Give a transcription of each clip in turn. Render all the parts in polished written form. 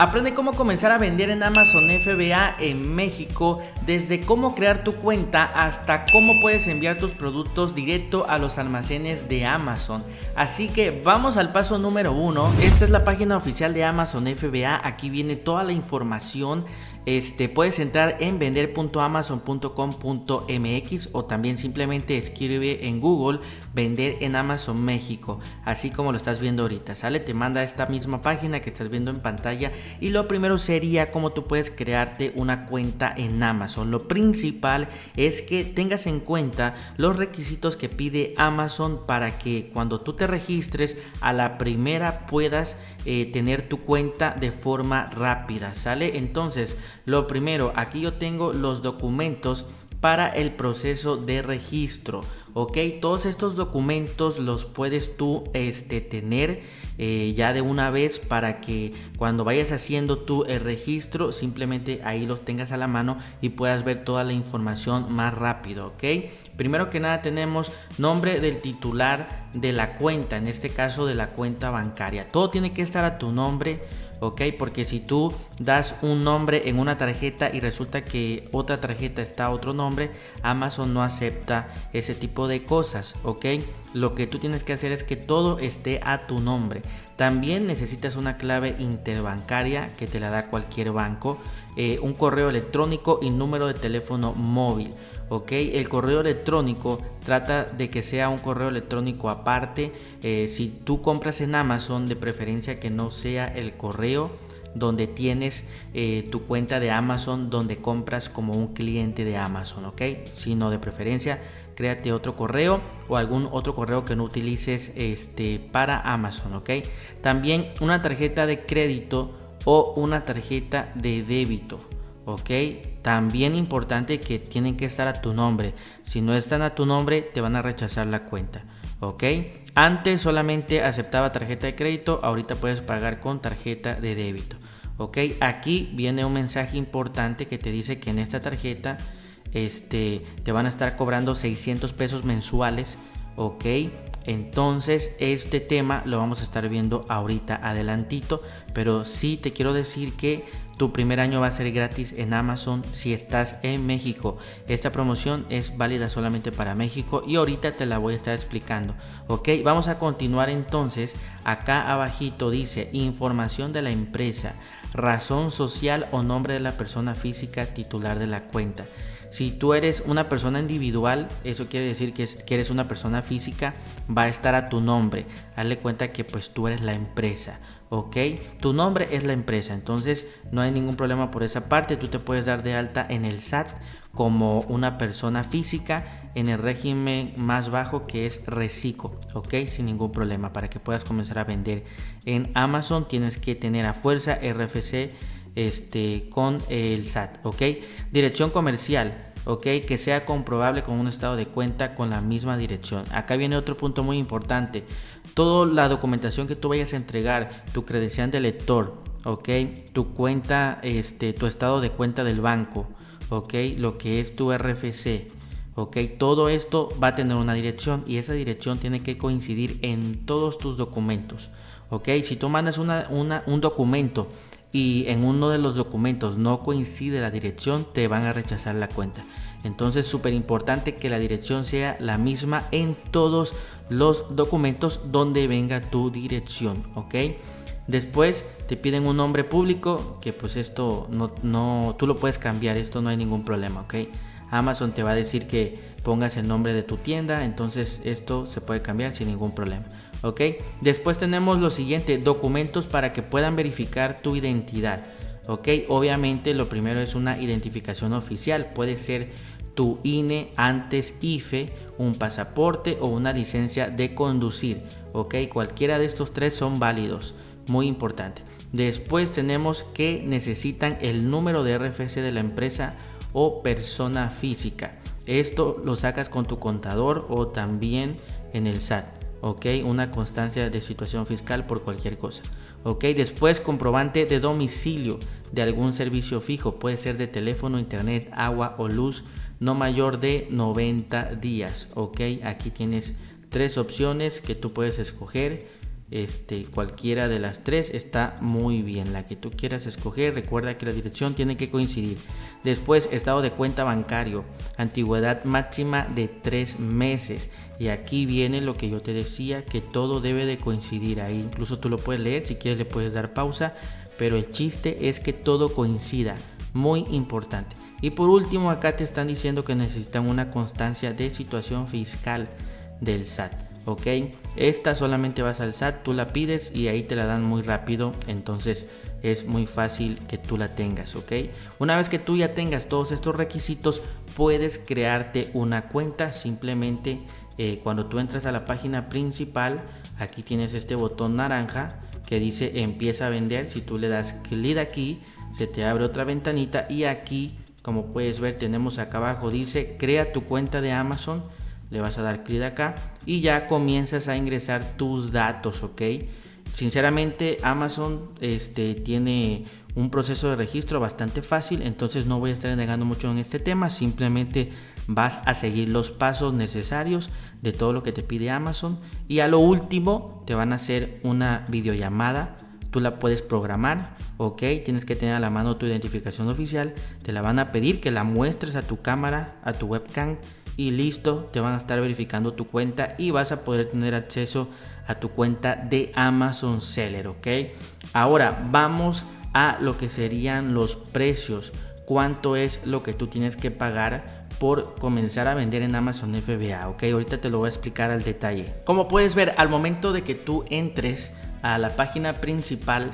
Aprende cómo comenzar a vender en Amazon FBA en México, desde cómo crear tu cuenta hasta cómo puedes enviar tus productos directo a los almacenes de Amazon. Así que vamos al paso número 1. Esta es la página oficial de Amazon FBA. Aquí viene toda la información. Puedes entrar en vender.amazon.com.mx o también simplemente escribe en Google vender en Amazon México, así como lo estás viendo ahorita, ¿sale? Te manda a esta misma página que estás viendo en pantalla y lo primero sería cómo tú puedes crearte una cuenta en Amazon. Lo principal es que tengas en cuenta los requisitos que pide Amazon para que cuando tú te registres a la primera puedas tener tu cuenta de forma rápida, ¿sale? Entonces, lo primero, aquí yo tengo los documentos para el proceso de registro, ok. Todos estos documentos los puedes tú tener ya de una vez para que cuando vayas haciendo tú el registro simplemente ahí los tengas a la mano y puedas ver toda la información más rápido, ok. Primero que nada tenemos nombre del titular de la cuenta, en este caso de la cuenta bancaria. Todo tiene que estar a tu nombre, ok, porque si tú das un nombre en una tarjeta y resulta que otra tarjeta está a otro nombre, Amazon no acepta ese tipo de cosas, ok. Lo que tú tienes que hacer es que todo esté a tu nombre. También necesitas una clave interbancaria que te la da cualquier banco, un correo electrónico y número de teléfono móvil. Ok, el correo electrónico trata de que sea un correo electrónico aparte. Si tú compras en Amazon, de preferencia que no sea el correo donde tienes tu cuenta de Amazon, donde compras como un cliente de Amazon, ok, sino de preferencia créate otro correo o algún otro correo que no utilices para Amazon, ok. También una tarjeta de crédito o una tarjeta de débito. Ok, también importante que tienen que estar a tu nombre. Si no están a tu nombre, te van a rechazar la cuenta. Ok, antes solamente aceptaba tarjeta de crédito, ahorita puedes pagar con tarjeta de débito. Ok, aquí viene un mensaje importante que te dice que en esta tarjeta te van a estar cobrando 600 pesos mensuales. Ok, entonces este tema lo vamos a estar viendo ahorita adelantito, pero sí te quiero decir que tu primer año va a ser gratis en Amazon si estás en México. Esta promoción es válida solamente para México y ahorita te la voy a estar explicando. Ok, vamos a continuar entonces. Acá abajito dice información de la empresa, razón social o nombre de la persona física titular de la cuenta. Si tú eres una persona individual, eso quiere decir que eres una persona física, va a estar a tu nombre. Hazle cuenta que pues tú eres la empresa, ok. Tu nombre es la empresa, entonces no hay ningún problema por esa parte. Tú te puedes dar de alta en el SAT como una persona física en el régimen más bajo que es Reciclo, ok, sin ningún problema. Para que puedas comenzar a vender en Amazon tienes que tener a fuerza RFC con el SAT, ok. Dirección comercial, ok, que sea comprobable con un estado de cuenta con la misma dirección. Acá viene otro punto muy importante. Toda la documentación que tú vayas a entregar, tu credencial de lector, ok, tu cuenta, tu estado de cuenta del banco, ok, lo que es tu RFC, ok, todo esto va a tener una dirección y esa dirección tiene que coincidir en todos tus documentos, ok. Si tú mandas un documento y en uno de los documentos no coincide la dirección, te van a rechazar la cuenta. Entonces súper importante que la dirección sea la misma en todos los documentos donde venga tu dirección, ok. Después te piden un nombre público, que pues esto no tú lo puedes cambiar, esto no hay ningún problema, ok. Amazon te va a decir que pongas el nombre de tu tienda, entonces esto se puede cambiar sin ningún problema, ok. Después tenemos lo siguiente, documentos para que puedan verificar tu identidad, ok. Obviamente lo primero es una identificación oficial, puede ser tu INE, antes IFE, un pasaporte o una licencia de conducir, ok. Cualquiera de estos tres son válidos, muy importante. Después tenemos que necesitan el número de RFC de la empresa o persona física. Esto lo sacas con tu contador o también en el SAT, ok, una constancia de situación fiscal por cualquier cosa, ok. Después comprobante de domicilio de algún servicio fijo, puede ser de teléfono, internet, agua o luz, no mayor de 90 días, ok. Aquí tienes tres opciones que tú puedes escoger cualquiera de las tres está muy bien, la que tú quieras escoger. Recuerda que la dirección tiene que coincidir. Después, estado de cuenta bancario, antigüedad máxima de 3 meses. Y aquí viene lo que yo te decía, que todo debe de coincidir ahí. Incluso tú lo puedes leer, si quieres le puedes dar pausa, pero el chiste es que todo coincida, muy importante. Y por último, acá te están diciendo que necesitan una constancia de situación fiscal del SAT. Ok, esta solamente vas al SAT, tú la pides y ahí te la dan muy rápido, entonces es muy fácil que tú la tengas. Ok, una vez que tú ya tengas todos estos requisitos, puedes crearte una cuenta. Simplemente cuando tú entras a la página principal, aquí tienes este botón naranja que dice empieza a vender. Si tú le das clic aquí, se te abre otra ventanita y aquí, como puedes ver, tenemos acá abajo, dice crea tu cuenta de Amazon. Le vas a dar clic acá y ya comienzas a ingresar tus datos. Ok, sinceramente Amazon tiene un proceso de registro bastante fácil, entonces no voy a estar negando mucho en este tema. Simplemente vas a seguir los pasos necesarios de todo lo que te pide Amazon y a lo último te van a hacer una videollamada. Tú la puedes programar, ok, tienes que tener a la mano tu identificación oficial, te la van a pedir que la muestres a tu cámara, a tu webcam y listo, te van a estar verificando tu cuenta y vas a poder tener acceso a tu cuenta de Amazon Seller. Ok, ahora vamos a lo que serían los precios. ¿Cuánto es lo que tú tienes que pagar por comenzar a vender en Amazon FBA? Ok, ahorita te lo voy a explicar al detalle. Como puedes ver, al momento de que tú entres a la página principal,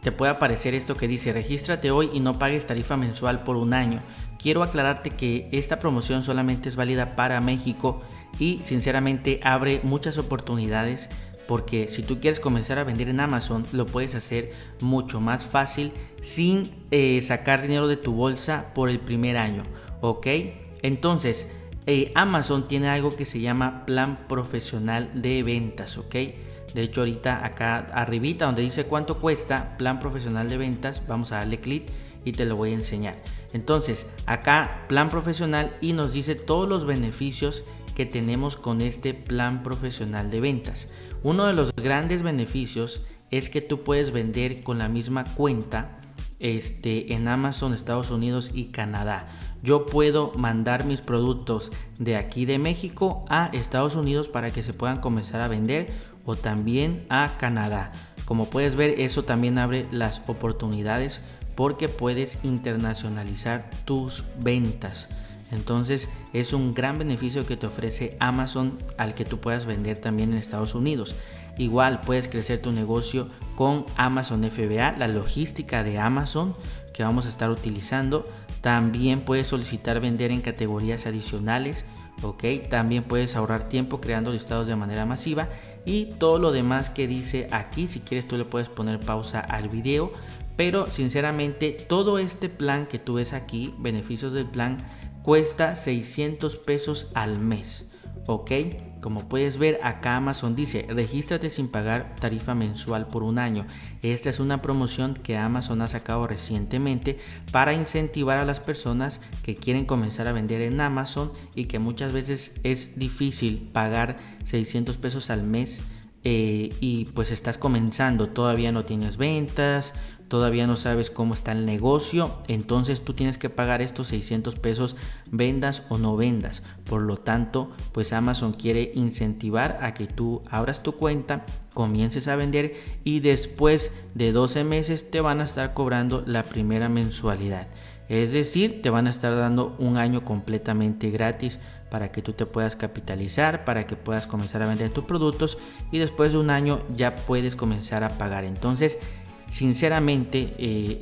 te puede aparecer esto que dice regístrate hoy y no pagues tarifa mensual por un año. Quiero aclararte que esta promoción solamente es válida para México y sinceramente abre muchas oportunidades, porque si tú quieres comenzar a vender en Amazon lo puedes hacer mucho más fácil sin sacar dinero de tu bolsa por el primer año. Ok, entonces Amazon tiene algo que se llama plan profesional de ventas. Ok, de hecho ahorita acá arribita donde dice cuánto cuesta plan profesional de ventas, vamos a darle clic y te lo voy a enseñar. Entonces acá plan profesional y nos dice todos los beneficios que tenemos con este plan profesional de ventas. Uno de los grandes beneficios es que tú puedes vender con la misma cuenta en Amazon Estados Unidos y Canadá. Yo puedo mandar mis productos de aquí de México a Estados Unidos para que se puedan comenzar a vender, o también a Canadá. Como puedes ver, eso también abre las oportunidades porque puedes internacionalizar tus ventas. Entonces es un gran beneficio que te ofrece Amazon al que tú puedas vender también en Estados Unidos. Igual puedes crecer tu negocio con Amazon FBA, la logística de Amazon que vamos a estar utilizando. También puedes solicitar vender en categorías adicionales. Ok, también puedes ahorrar tiempo creando listados de manera masiva y todo lo demás que dice aquí. Si quieres tú le puedes poner pausa al video, pero sinceramente todo este plan que tú ves aquí, beneficios del plan, cuesta 600 pesos al mes. Ok, como puedes ver acá Amazon dice regístrate sin pagar tarifa mensual por un año. Esta es una promoción que Amazon ha sacado recientemente para incentivar a las personas que quieren comenzar a vender en Amazon y que muchas veces es difícil pagar 600 pesos al mes y pues estás comenzando, todavía no tienes ventas, todavía no sabes cómo está el negocio, entonces tú tienes que pagar estos 600 pesos vendas o no vendas. Por lo tanto, pues Amazon quiere incentivar a que tú abras tu cuenta, comiences a vender y después de 12 meses te van a estar cobrando la primera mensualidad. Es decir, te van a estar dando un año completamente gratis para que tú te puedas capitalizar, para que puedas comenzar a vender tus productos y después de un año ya puedes comenzar a pagar. Entonces, sinceramente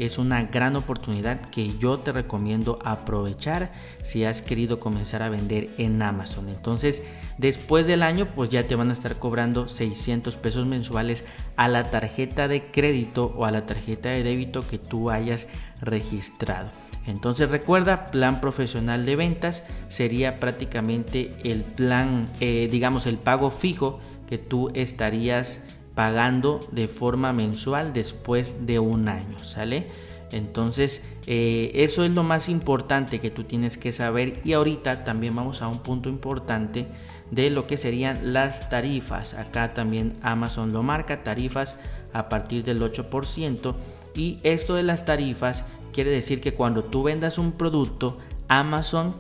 es una gran oportunidad que yo te recomiendo aprovechar si has querido comenzar a vender en Amazon. Entonces después del año pues ya te van a estar cobrando 600 pesos mensuales a la tarjeta de crédito o a la tarjeta de débito que tú hayas registrado. Entonces recuerda, plan profesional de ventas sería prácticamente el plan, digamos el pago fijo que tú estarías pagando de forma mensual después de un año, ¿sale? Entonces eso es lo más importante que tú tienes que saber. Y ahorita también vamos a un punto importante de lo que serían las tarifas. Acá también Amazon lo marca, tarifas a partir del 8%. Y esto de las tarifas quiere decir que cuando tú vendas un producto, Amazon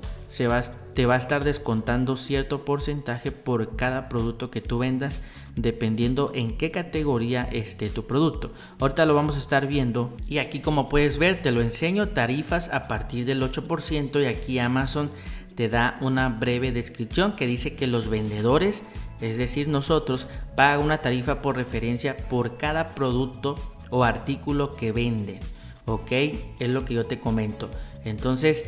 te va a estar descontando cierto porcentaje por cada producto que tú vendas, dependiendo en qué categoría esté tu producto. Ahorita lo vamos a estar viendo, y aquí, como puedes ver, te lo enseño, tarifas a partir del 8%, y aquí Amazon te da una breve descripción que dice que los vendedores, es decir nosotros, pagan una tarifa por referencia por cada producto o artículo que venden. Ok, es lo que yo te comento. Entonces,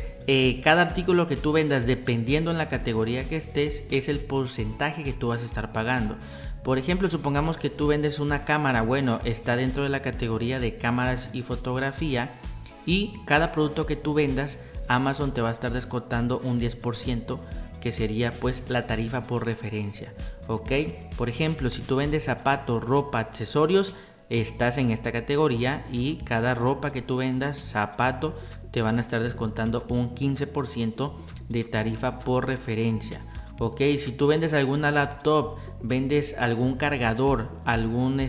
cada artículo que tú vendas, dependiendo en la categoría que estés, es el porcentaje que tú vas a estar pagando. Por ejemplo, supongamos que tú vendes una cámara, bueno, está dentro de la categoría de cámaras y fotografía, y cada producto que tú vendas, Amazon te va a estar descontando un 10%, que sería pues la tarifa por referencia. Ok, por ejemplo, si tú vendes zapatos, ropa, accesorios, estás en esta categoría, y cada ropa que tú vendas, zapato, te van a estar descontando un 15% de tarifa por referencia. Ok, si tú vendes alguna laptop, vendes algún cargador, algún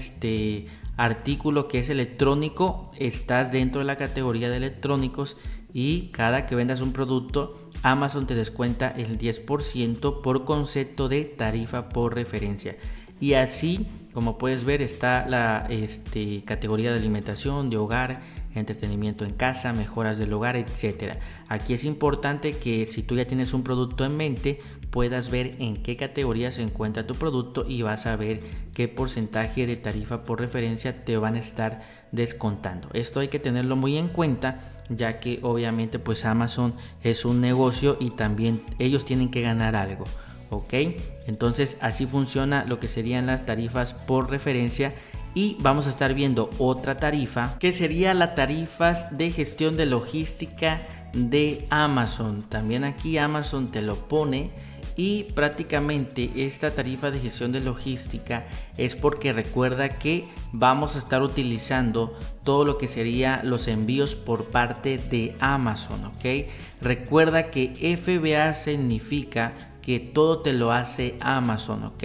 artículo que es electrónico, estás dentro de la categoría de electrónicos, y cada que vendas un producto, Amazon te descuenta el 10% por concepto de tarifa por referencia. Y así, como puedes ver, está la categoría de alimentación, de hogar, entretenimiento en casa, mejoras del hogar, etc. Aquí es importante que si tú ya tienes un producto en mente, puedas ver en qué categoría se encuentra tu producto, y vas a ver qué porcentaje de tarifa por referencia te van a estar descontando. Esto hay que tenerlo muy en cuenta, ya que obviamente pues Amazon es un negocio y también ellos tienen que ganar algo. Ok, entonces así funciona lo que serían las tarifas por referencia. Y vamos a estar viendo otra tarifa, que sería la tarifas de gestión de logística de Amazon. También aquí Amazon te lo pone, y prácticamente esta tarifa de gestión de logística es porque recuerda que vamos a estar utilizando todo lo que sería los envíos por parte de Amazon. Ok, recuerda que FBA significa que todo te lo hace Amazon. Ok,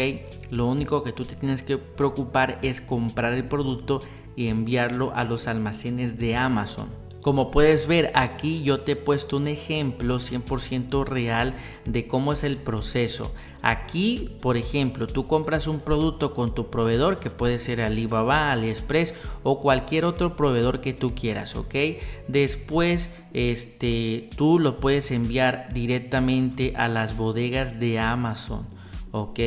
lo único que tú te tienes que preocupar es comprar el producto y enviarlo a los almacenes de Amazon. Como puedes ver, aquí yo te he puesto un ejemplo 100% real de cómo es el proceso. Aquí, por ejemplo, tú compras un producto con tu proveedor, que puede ser Alibaba, AliExpress o cualquier otro proveedor que tú quieras, ¿ok? Después, tú lo puedes enviar directamente a las bodegas de Amazon, ¿ok?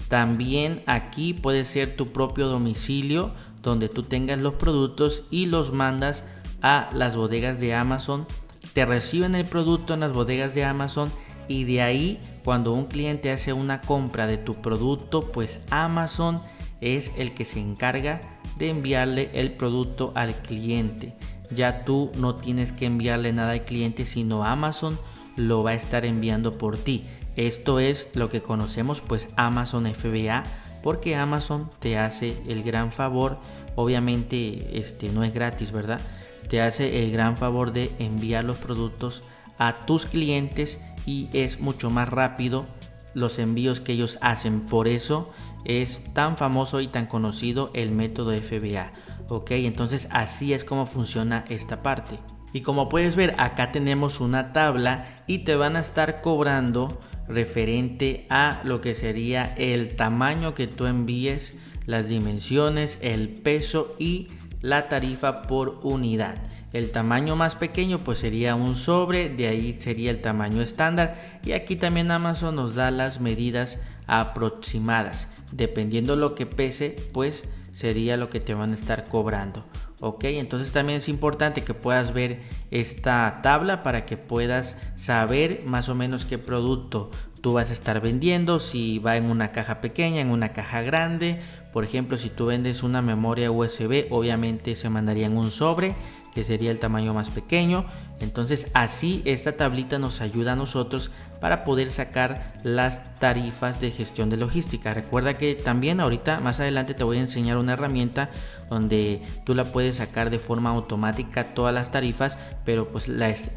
También aquí puede ser tu propio domicilio, donde tú tengas los productos y los mandas a las bodegas de Amazon. Te reciben el producto en las bodegas de Amazon, y de ahí, cuando un cliente hace una compra de tu producto, pues Amazon es el que se encarga de enviarle el producto al cliente. Ya tú no tienes que enviarle nada al cliente, sino Amazon lo va a estar enviando por ti. Esto es lo que conocemos pues Amazon FBA, porque Amazon te hace el gran favor, obviamente no es gratis, ¿verdad? Te hace el gran favor de enviar los productos a tus clientes, y es mucho más rápido los envíos que ellos hacen. Por eso es tan famoso y tan conocido el método FBA. Ok, entonces así es como funciona esta parte. Y como puedes ver, acá tenemos una tabla, y te van a estar cobrando referente a lo que sería el tamaño que tú envíes, las dimensiones, el peso y la tarifa por unidad. El tamaño más pequeño pues sería un sobre, de ahí sería el tamaño estándar, y aquí también Amazon nos da las medidas aproximadas. Dependiendo lo que pese, pues sería lo que te van a estar cobrando. Ok, entonces también es importante que puedas ver esta tabla para que puedas saber más o menos qué producto tú vas a estar vendiendo, si va en una caja pequeña, en una caja grande. Por ejemplo, si tú vendes una memoria USB, obviamente se mandaría en un sobre, que sería el tamaño más pequeño. Entonces así esta tablita nos ayuda a nosotros para poder sacar las tarifas de gestión de logística. Recuerda que también ahorita más adelante te voy a enseñar una herramienta donde tú la puedes sacar de forma automática todas las tarifas, pero pues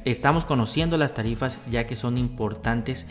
estamos conociendo las tarifas ya que son importantes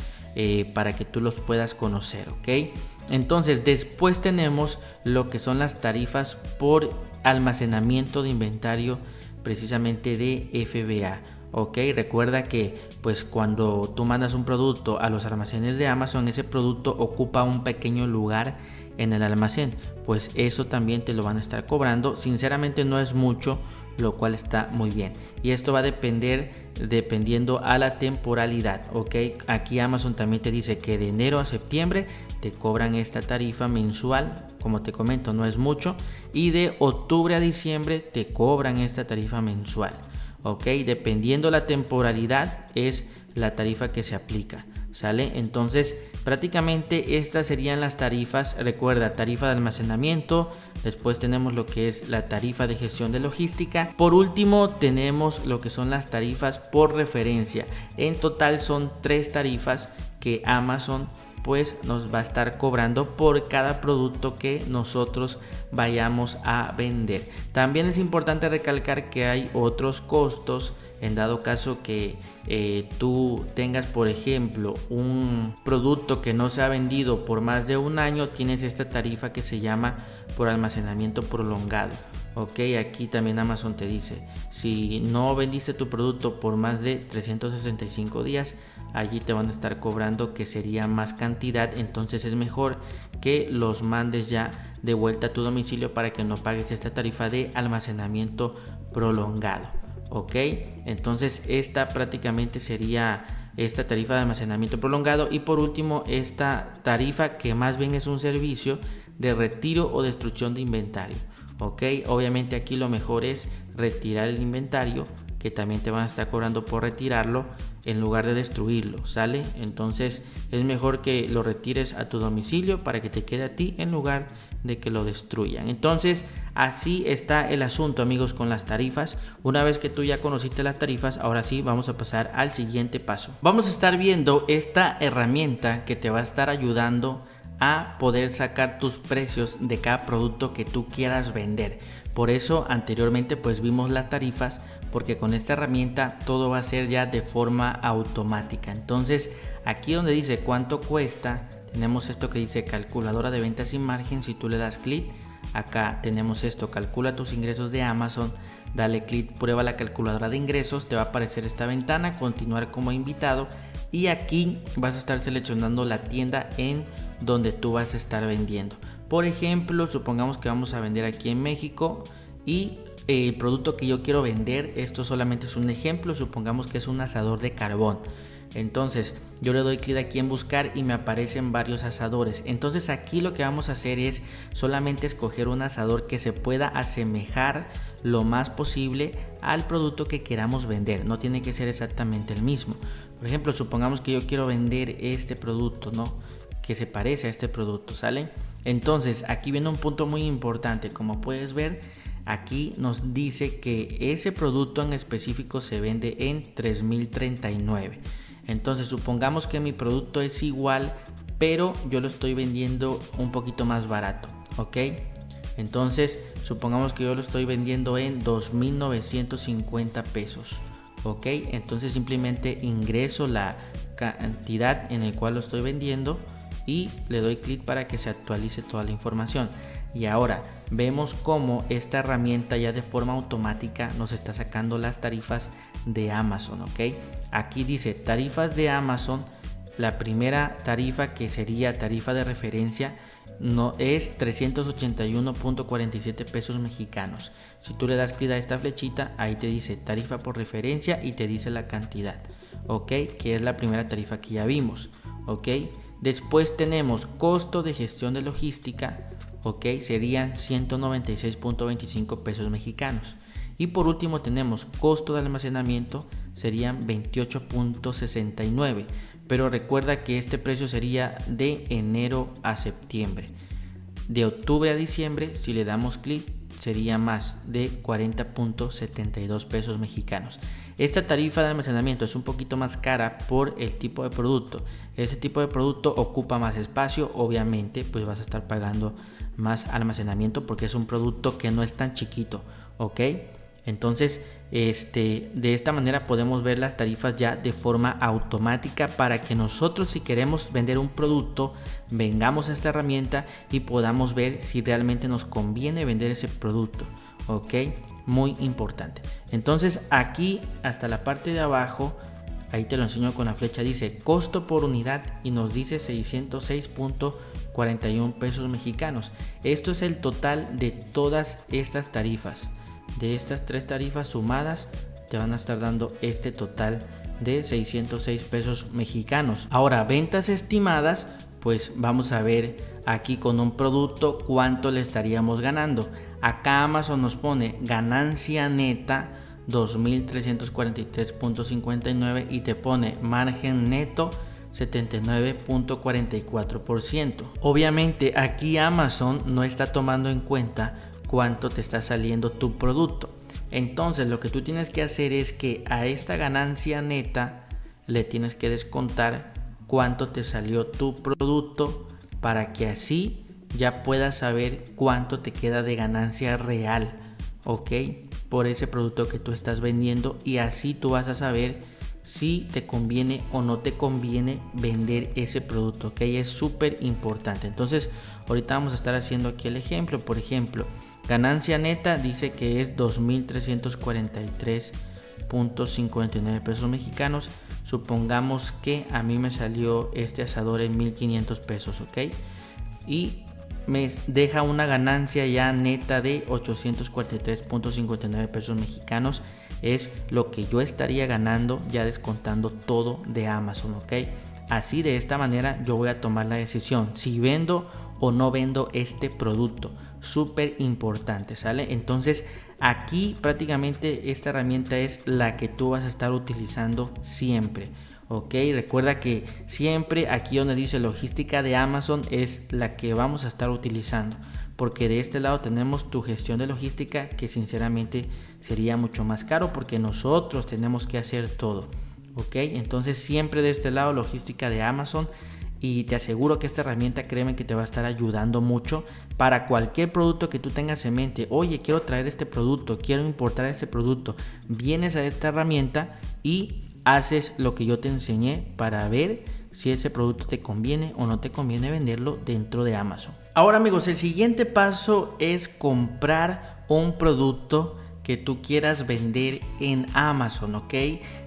para que tú los puedas conocer, ¿ok? Entonces después tenemos lo que son las tarifas por almacenamiento de inventario, precisamente de FBA. Ok, recuerda que pues cuando tú mandas un producto a los almacenes de Amazon, ese producto ocupa un pequeño lugar en el almacén, pues eso también te lo van a estar cobrando. Sinceramente no es mucho, lo cual está muy bien, y esto va a depender dependiendo a la temporalidad. Ok, aquí Amazon también te dice que de enero a septiembre te cobran esta tarifa mensual, como te comento no es mucho, y de octubre a diciembre te cobran esta tarifa mensual. Ok, dependiendo la temporalidad es la tarifa que se aplica, ¿sale? Entonces prácticamente estas serían las tarifas. Recuerda, tarifa de almacenamiento, después tenemos lo que es la tarifa de gestión de logística, por último tenemos lo que son las tarifas por referencia. En total son 3 tarifas que Amazon pues nos va a estar cobrando por cada producto que nosotros vayamos a vender. También es importante recalcar que hay otros costos en dado caso que tú tengas, por ejemplo, un producto que no se ha vendido por más de un año. Tienes esta tarifa que se llama por almacenamiento prolongado. Ok, aquí también Amazon te dice, si no vendiste tu producto por más de 365 días, allí te van a estar cobrando que sería más cantidad. Entonces es mejor que los mandes ya de vuelta a tu domicilio para que no pagues esta tarifa de almacenamiento prolongado. Ok, entonces esta prácticamente sería esta tarifa de almacenamiento prolongado. Y por último, esta tarifa que más bien es un servicio de retiro o destrucción de inventario. Ok, obviamente aquí lo mejor es retirar el inventario, que también te van a estar cobrando por retirarlo en lugar de destruirlo, ¿sale? Entonces es mejor que lo retires a tu domicilio para que te quede a ti en lugar de que lo destruyan. Entonces así está el asunto, amigos, con las tarifas. Una vez que tú ya conociste las tarifas, ahora sí vamos a pasar al siguiente paso. Vamos a estar viendo esta herramienta que te va a estar ayudando a poder sacar tus precios de cada producto que tú quieras vender. Por eso anteriormente pues vimos las tarifas, porque con esta herramienta todo va a ser ya de forma automática. Entonces aquí donde dice cuánto cuesta, tenemos esto que dice calculadora de ventas sin margen. Si tú le das clic, acá tenemos esto, calcula tus ingresos de Amazon. Dale clic, prueba la calculadora de ingresos, te va a aparecer esta ventana, continuar como invitado, y aquí vas a estar seleccionando la tienda en donde tú vas a estar vendiendo. Por ejemplo, supongamos que vamos a vender aquí en México y el producto que yo quiero vender, esto solamente es un ejemplo, supongamos que es un asador de carbón. Entonces yo le doy clic aquí en buscar y me aparecen varios asadores. Entonces aquí lo que vamos a hacer es solamente escoger un asador que se pueda asemejar lo más posible al producto que queramos vender. No tiene que ser exactamente el mismo. Por ejemplo, supongamos que yo quiero vender este producto, ¿no?, que se parece a este producto, ¿sale? Entonces aquí viene un punto muy importante. Como puedes ver, aquí nos dice que ese producto en específico se vende en 3,039. Entonces supongamos que mi producto es igual, pero yo lo estoy vendiendo un poquito más barato, ¿ok? Entonces supongamos que yo lo estoy vendiendo en 2,950 pesos, ¿ok? Entonces simplemente ingreso la cantidad en el cual lo estoy vendiendo y le doy clic para que se actualice toda la información. Y ahora vemos cómo esta herramienta ya de forma automática nos está sacando las tarifas de Amazon, ¿ok? Aquí dice tarifas de Amazon. La primera tarifa, que sería tarifa de referencia, no es 381.47 pesos mexicanos. Si tú le das clic a esta flechita, ahí te dice tarifa por referencia y te dice la cantidad, ¿ok? Que es la primera tarifa que ya vimos, ¿ok? Después tenemos costo de gestión de logística, ¿ok? Serían 196.25 pesos mexicanos. Y por último tenemos costo de almacenamiento, serían 28.69. Pero recuerda que este precio sería de enero a septiembre. De octubre a diciembre, si le damos clic, sería más de 40.72 pesos mexicanos. Esta tarifa de almacenamiento es un poquito más cara por el tipo de producto. Ese tipo de producto ocupa más espacio, obviamente pues vas a estar pagando más almacenamiento porque es un producto que no es tan chiquito, ¿ok? Entonces de esta manera podemos ver las tarifas ya de forma automática para que nosotros, si queremos vender un producto, vengamos a esta herramienta y podamos ver si realmente nos conviene vender ese producto, ¿ok? Muy importante. Entonces aquí hasta la parte de abajo, ahí te lo enseño con la flecha, dice costo por unidad y nos dice 606.41 pesos mexicanos. Esto es el total de todas estas tarifas. De estas 3 tarifas sumadas te van a estar dando este total de 606 pesos mexicanos. Ahora, ventas estimadas, pues vamos a ver aquí con un producto cuánto le estaríamos ganando. Acá Amazon nos pone ganancia neta 2.343.59 y te pone margen neto 79.44%. Obviamente aquí Amazon no está tomando en cuenta cuánto te está saliendo tu producto. Entonces lo que tú tienes que hacer es que a esta ganancia neta le tienes que descontar cuánto te salió tu producto para que así ya puedas saber cuánto te queda de ganancia real, ¿ok? Por ese producto que tú estás vendiendo, y así tú vas a saber si te conviene o no te conviene vender ese producto, ¿ok? Es súper importante. Entonces ahorita vamos a estar haciendo aquí el ejemplo. Por ejemplo, ganancia neta dice que es 2.343.59 pesos mexicanos. Supongamos que a mí me salió este asador en 1.500 pesos, ¿ok? Y me deja una ganancia ya neta de 843.59 pesos mexicanos. Es lo que yo estaría ganando ya descontando todo de Amazon, ¿ok? Así, de esta manera yo voy a tomar la decisión si vendo o no vendo este producto. Súper importante, ¿sale? Entonces aquí prácticamente esta herramienta es la que tú vas a estar utilizando siempre, ¿ok? Recuerda que siempre aquí donde dice logística de Amazon es la que vamos a estar utilizando, porque de este lado tenemos tu gestión de logística, que sinceramente sería mucho más caro porque nosotros tenemos que hacer todo, ¿ok? Entonces siempre de este lado logística de Amazon. Y te aseguro que esta herramienta, créeme que te va a estar ayudando mucho para cualquier producto que tú tengas en mente. Oye, quiero traer este producto, quiero importar este producto. Vienes a esta herramienta y haces lo que yo te enseñé para ver si ese producto te conviene o no te conviene venderlo dentro de Amazon. Ahora, amigos, el siguiente paso es comprar un producto que tú quieras vender en Amazon, ¿ok?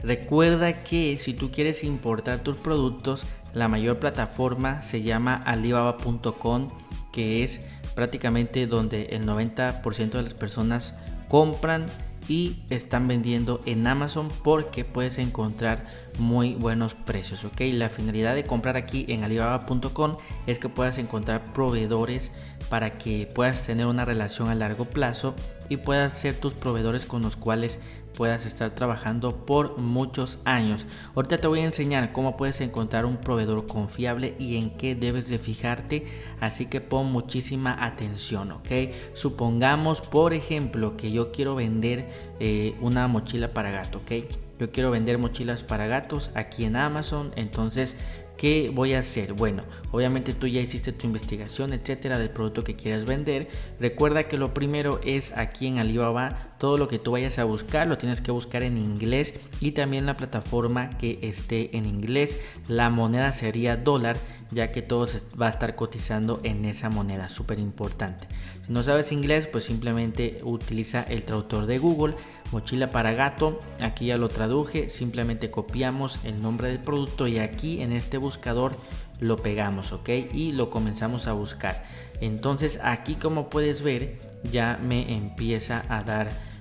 Recuerda que si tú quieres importar tus productos, la mayor plataforma se llama Alibaba.com, que es prácticamente donde el 90% de las personas compran y están vendiendo en Amazon, porque puedes encontrar muy buenos precios, ¿ok? La finalidad de comprar aquí en Alibaba.com es que puedas encontrar proveedores para que puedas tener una relación a largo plazo y puedas ser tus proveedores con los cuales puedas estar trabajando por muchos años. Ahorita te voy a enseñar cómo puedes encontrar un proveedor confiable y en qué debes de fijarte, así que pon muchísima atención, ¿ok? Supongamos, por ejemplo, que yo quiero vender una mochila para gato, ¿ok? Yo quiero vender mochilas para gatos aquí en Amazon. Entonces, ¿qué voy a hacer? Bueno, obviamente tú ya hiciste tu investigación, etcétera, del producto que quieras vender. Recuerda que lo primero es aquí en Alibaba, todo lo que tú vayas a buscar lo tienes que buscar en inglés y también la plataforma que esté en inglés. La moneda sería dólar, ya que todo se va a estar cotizando en esa moneda, súper importante. Si no sabes inglés, pues simplemente utiliza el traductor de Google. Mochila para gato, aquí ya lo traduje, simplemente copiamos el nombre del producto y aquí en este buscador lo pegamos, ¿ok? Y lo comenzamos a buscar. Entonces aquí, como puedes ver, ya me empieza a dar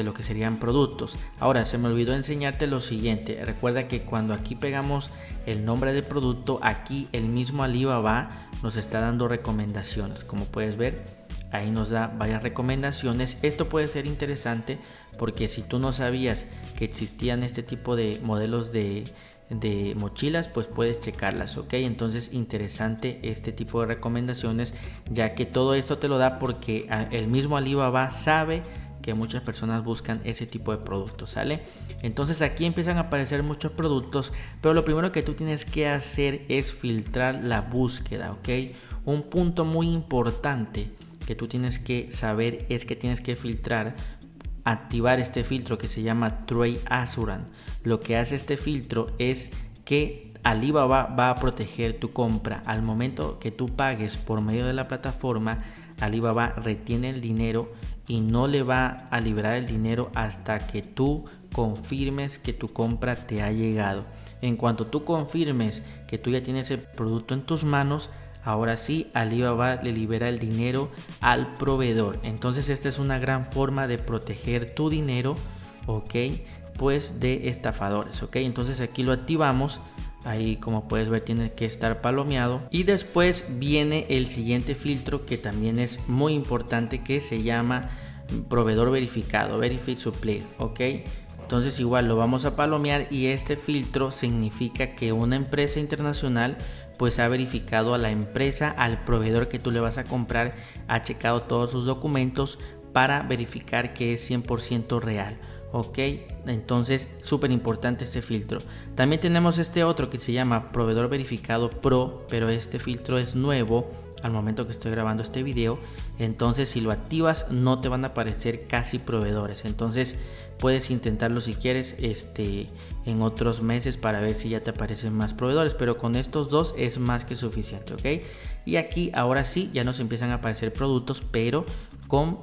lo que serían productos. Ahora se me olvidó enseñarte lo siguiente. Recuerda que cuando aquí pegamos el nombre del producto, aquí el mismo Alibaba nos está dando recomendaciones. Como puedes ver, ahí nos da varias recomendaciones. Esto puede ser interesante porque si tú no sabías que existían este tipo de modelos de de mochilas, pues puedes checarlas, ok. Entonces interesante este tipo de recomendaciones, ya que todo esto te lo da porque el mismo Alibaba sabe que muchas personas buscan ese tipo de productos, ¿sale? Entonces aquí empiezan a aparecer muchos productos, pero lo primero que tú tienes que hacer es filtrar la búsqueda, ¿ok? Un punto muy importante que tú tienes que saber es que tienes que activar este filtro que se llama Trade Assurance. Lo que hace este filtro es que Alibaba va a proteger tu compra. Al momento que tú pagues por medio de la plataforma, Alibaba retiene el dinero y no le va a liberar el dinero hasta que tú confirmes que tu compra te ha llegado. En cuanto tú confirmes que tú ya tienes el producto en tus manos, ahora sí Alibaba le libera el dinero al proveedor. Entonces esta es una gran forma de proteger tu dinero, ok, pues de estafadores, ok. Entonces aquí lo activamos. Ahí, como puedes ver, tiene que estar palomeado. Y después viene el siguiente filtro que también es muy importante, que se llama proveedor verificado, Verified Supplier, ok. Entonces igual lo vamos a palomear, y este filtro significa que una empresa internacional pues ha verificado a la empresa, al proveedor que tú le vas a comprar, ha checado todos sus documentos para verificar que es 100% real. Ok, entonces súper importante este filtro. También tenemos este otro que se llama proveedor verificado pro, pero este filtro es nuevo al momento que estoy grabando este video. Entonces si lo activas no te van a aparecer casi proveedores. Entonces puedes intentarlo si quieres en otros meses para ver si ya te aparecen más proveedores, pero con estos dos es más que suficiente, ok. Y aquí ahora sí ya nos empiezan a aparecer productos, pero con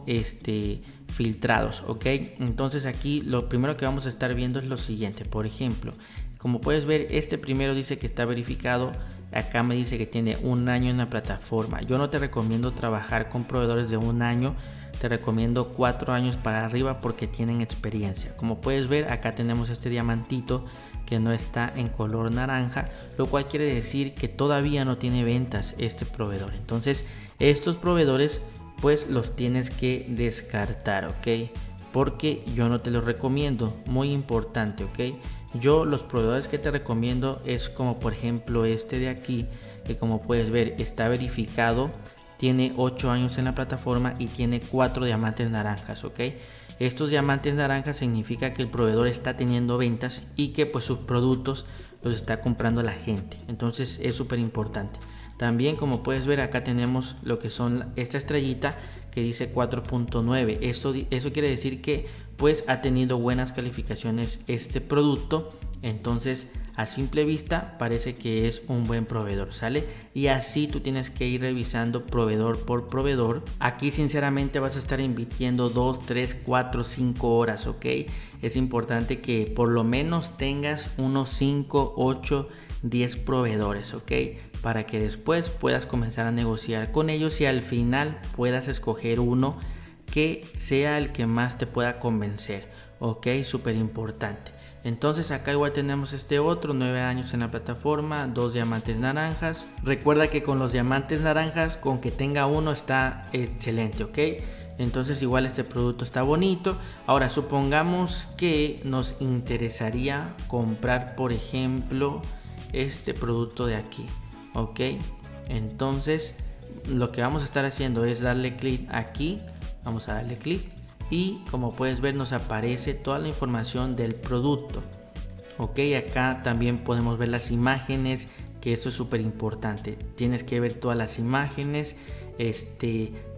filtrados, ok. Entonces aquí lo primero que vamos a estar viendo es lo siguiente. Por ejemplo, como puedes ver, este primero dice que está verificado. Acá me dice que tiene un año en la plataforma. Yo no te recomiendo trabajar con proveedores de un año, te recomiendo 4 años para arriba porque tienen experiencia. Como puedes ver, acá tenemos este diamantito que no está en color naranja, lo cual quiere decir que todavía no tiene ventas este proveedor. Entonces estos proveedores pues los tienes que descartar, ok, porque yo no te los recomiendo. Muy importante, ok. Yo los proveedores que te recomiendo es como por ejemplo este de aquí, que como puedes ver está verificado, tiene 8 años en la plataforma y tiene 4 diamantes naranjas, ok. Estos diamantes naranjas significa que el proveedor está teniendo ventas y que pues sus productos los está comprando la gente. Entonces es súper importante. También, como puedes ver, acá tenemos lo que son esta estrellita que dice 4.9. Eso quiere decir que pues ha tenido buenas calificaciones este producto. Entonces a simple vista parece que es un buen proveedor, ¿sale? Y así tú tienes que ir revisando proveedor por proveedor. Aquí sinceramente vas a estar invirtiendo 2, 3, 4, 5 horas, ¿ok? Es importante que por lo menos tengas unos 5, 8, 10 proveedores, ok, para que después puedas comenzar a negociar con ellos y al final puedas escoger uno que sea el que más te pueda convencer, ok, súper importante. Entonces acá igual tenemos este otro, 9 años en la plataforma, 2 diamantes naranjas. Recuerda que con los diamantes naranjas, con que tenga uno está excelente, ok. Entonces igual este producto está bonito. Ahora supongamos que nos interesaría comprar, por ejemplo, este producto de aquí, ok. Entonces lo que vamos a estar haciendo es darle clic aquí. Vamos a darle clic y como puedes ver nos aparece toda la información del producto, ok. Acá también podemos ver las imágenes, que esto es súper importante. Tienes que ver todas las imágenes.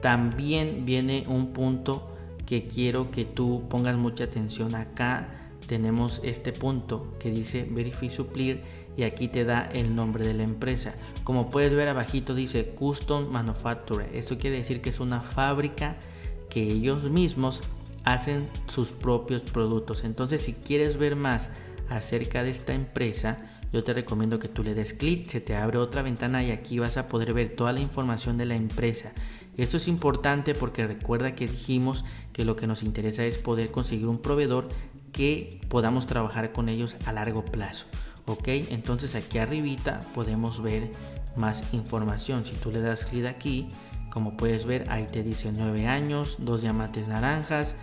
También viene un punto que quiero que tú pongas mucha atención. Acá tenemos este punto que dice Verify Supplier y aquí te da el nombre de la empresa. Como puedes ver abajito dice Custom Manufacturer. Esto quiere decir que es una fábrica que ellos mismos hacen sus propios productos. Entonces si quieres ver más acerca de esta empresa, yo te recomiendo que tú le des clic, se te abre otra ventana y aquí vas a poder ver toda la información de la empresa. Esto es importante porque recuerda que dijimos que lo que nos interesa es poder conseguir un proveedor que podamos trabajar con ellos a largo plazo, ok. Entonces aquí arribita podemos ver más información. Si tú le das clic aquí, como puedes ver, ahí te dice 9 años, 2 diamantes naranjas.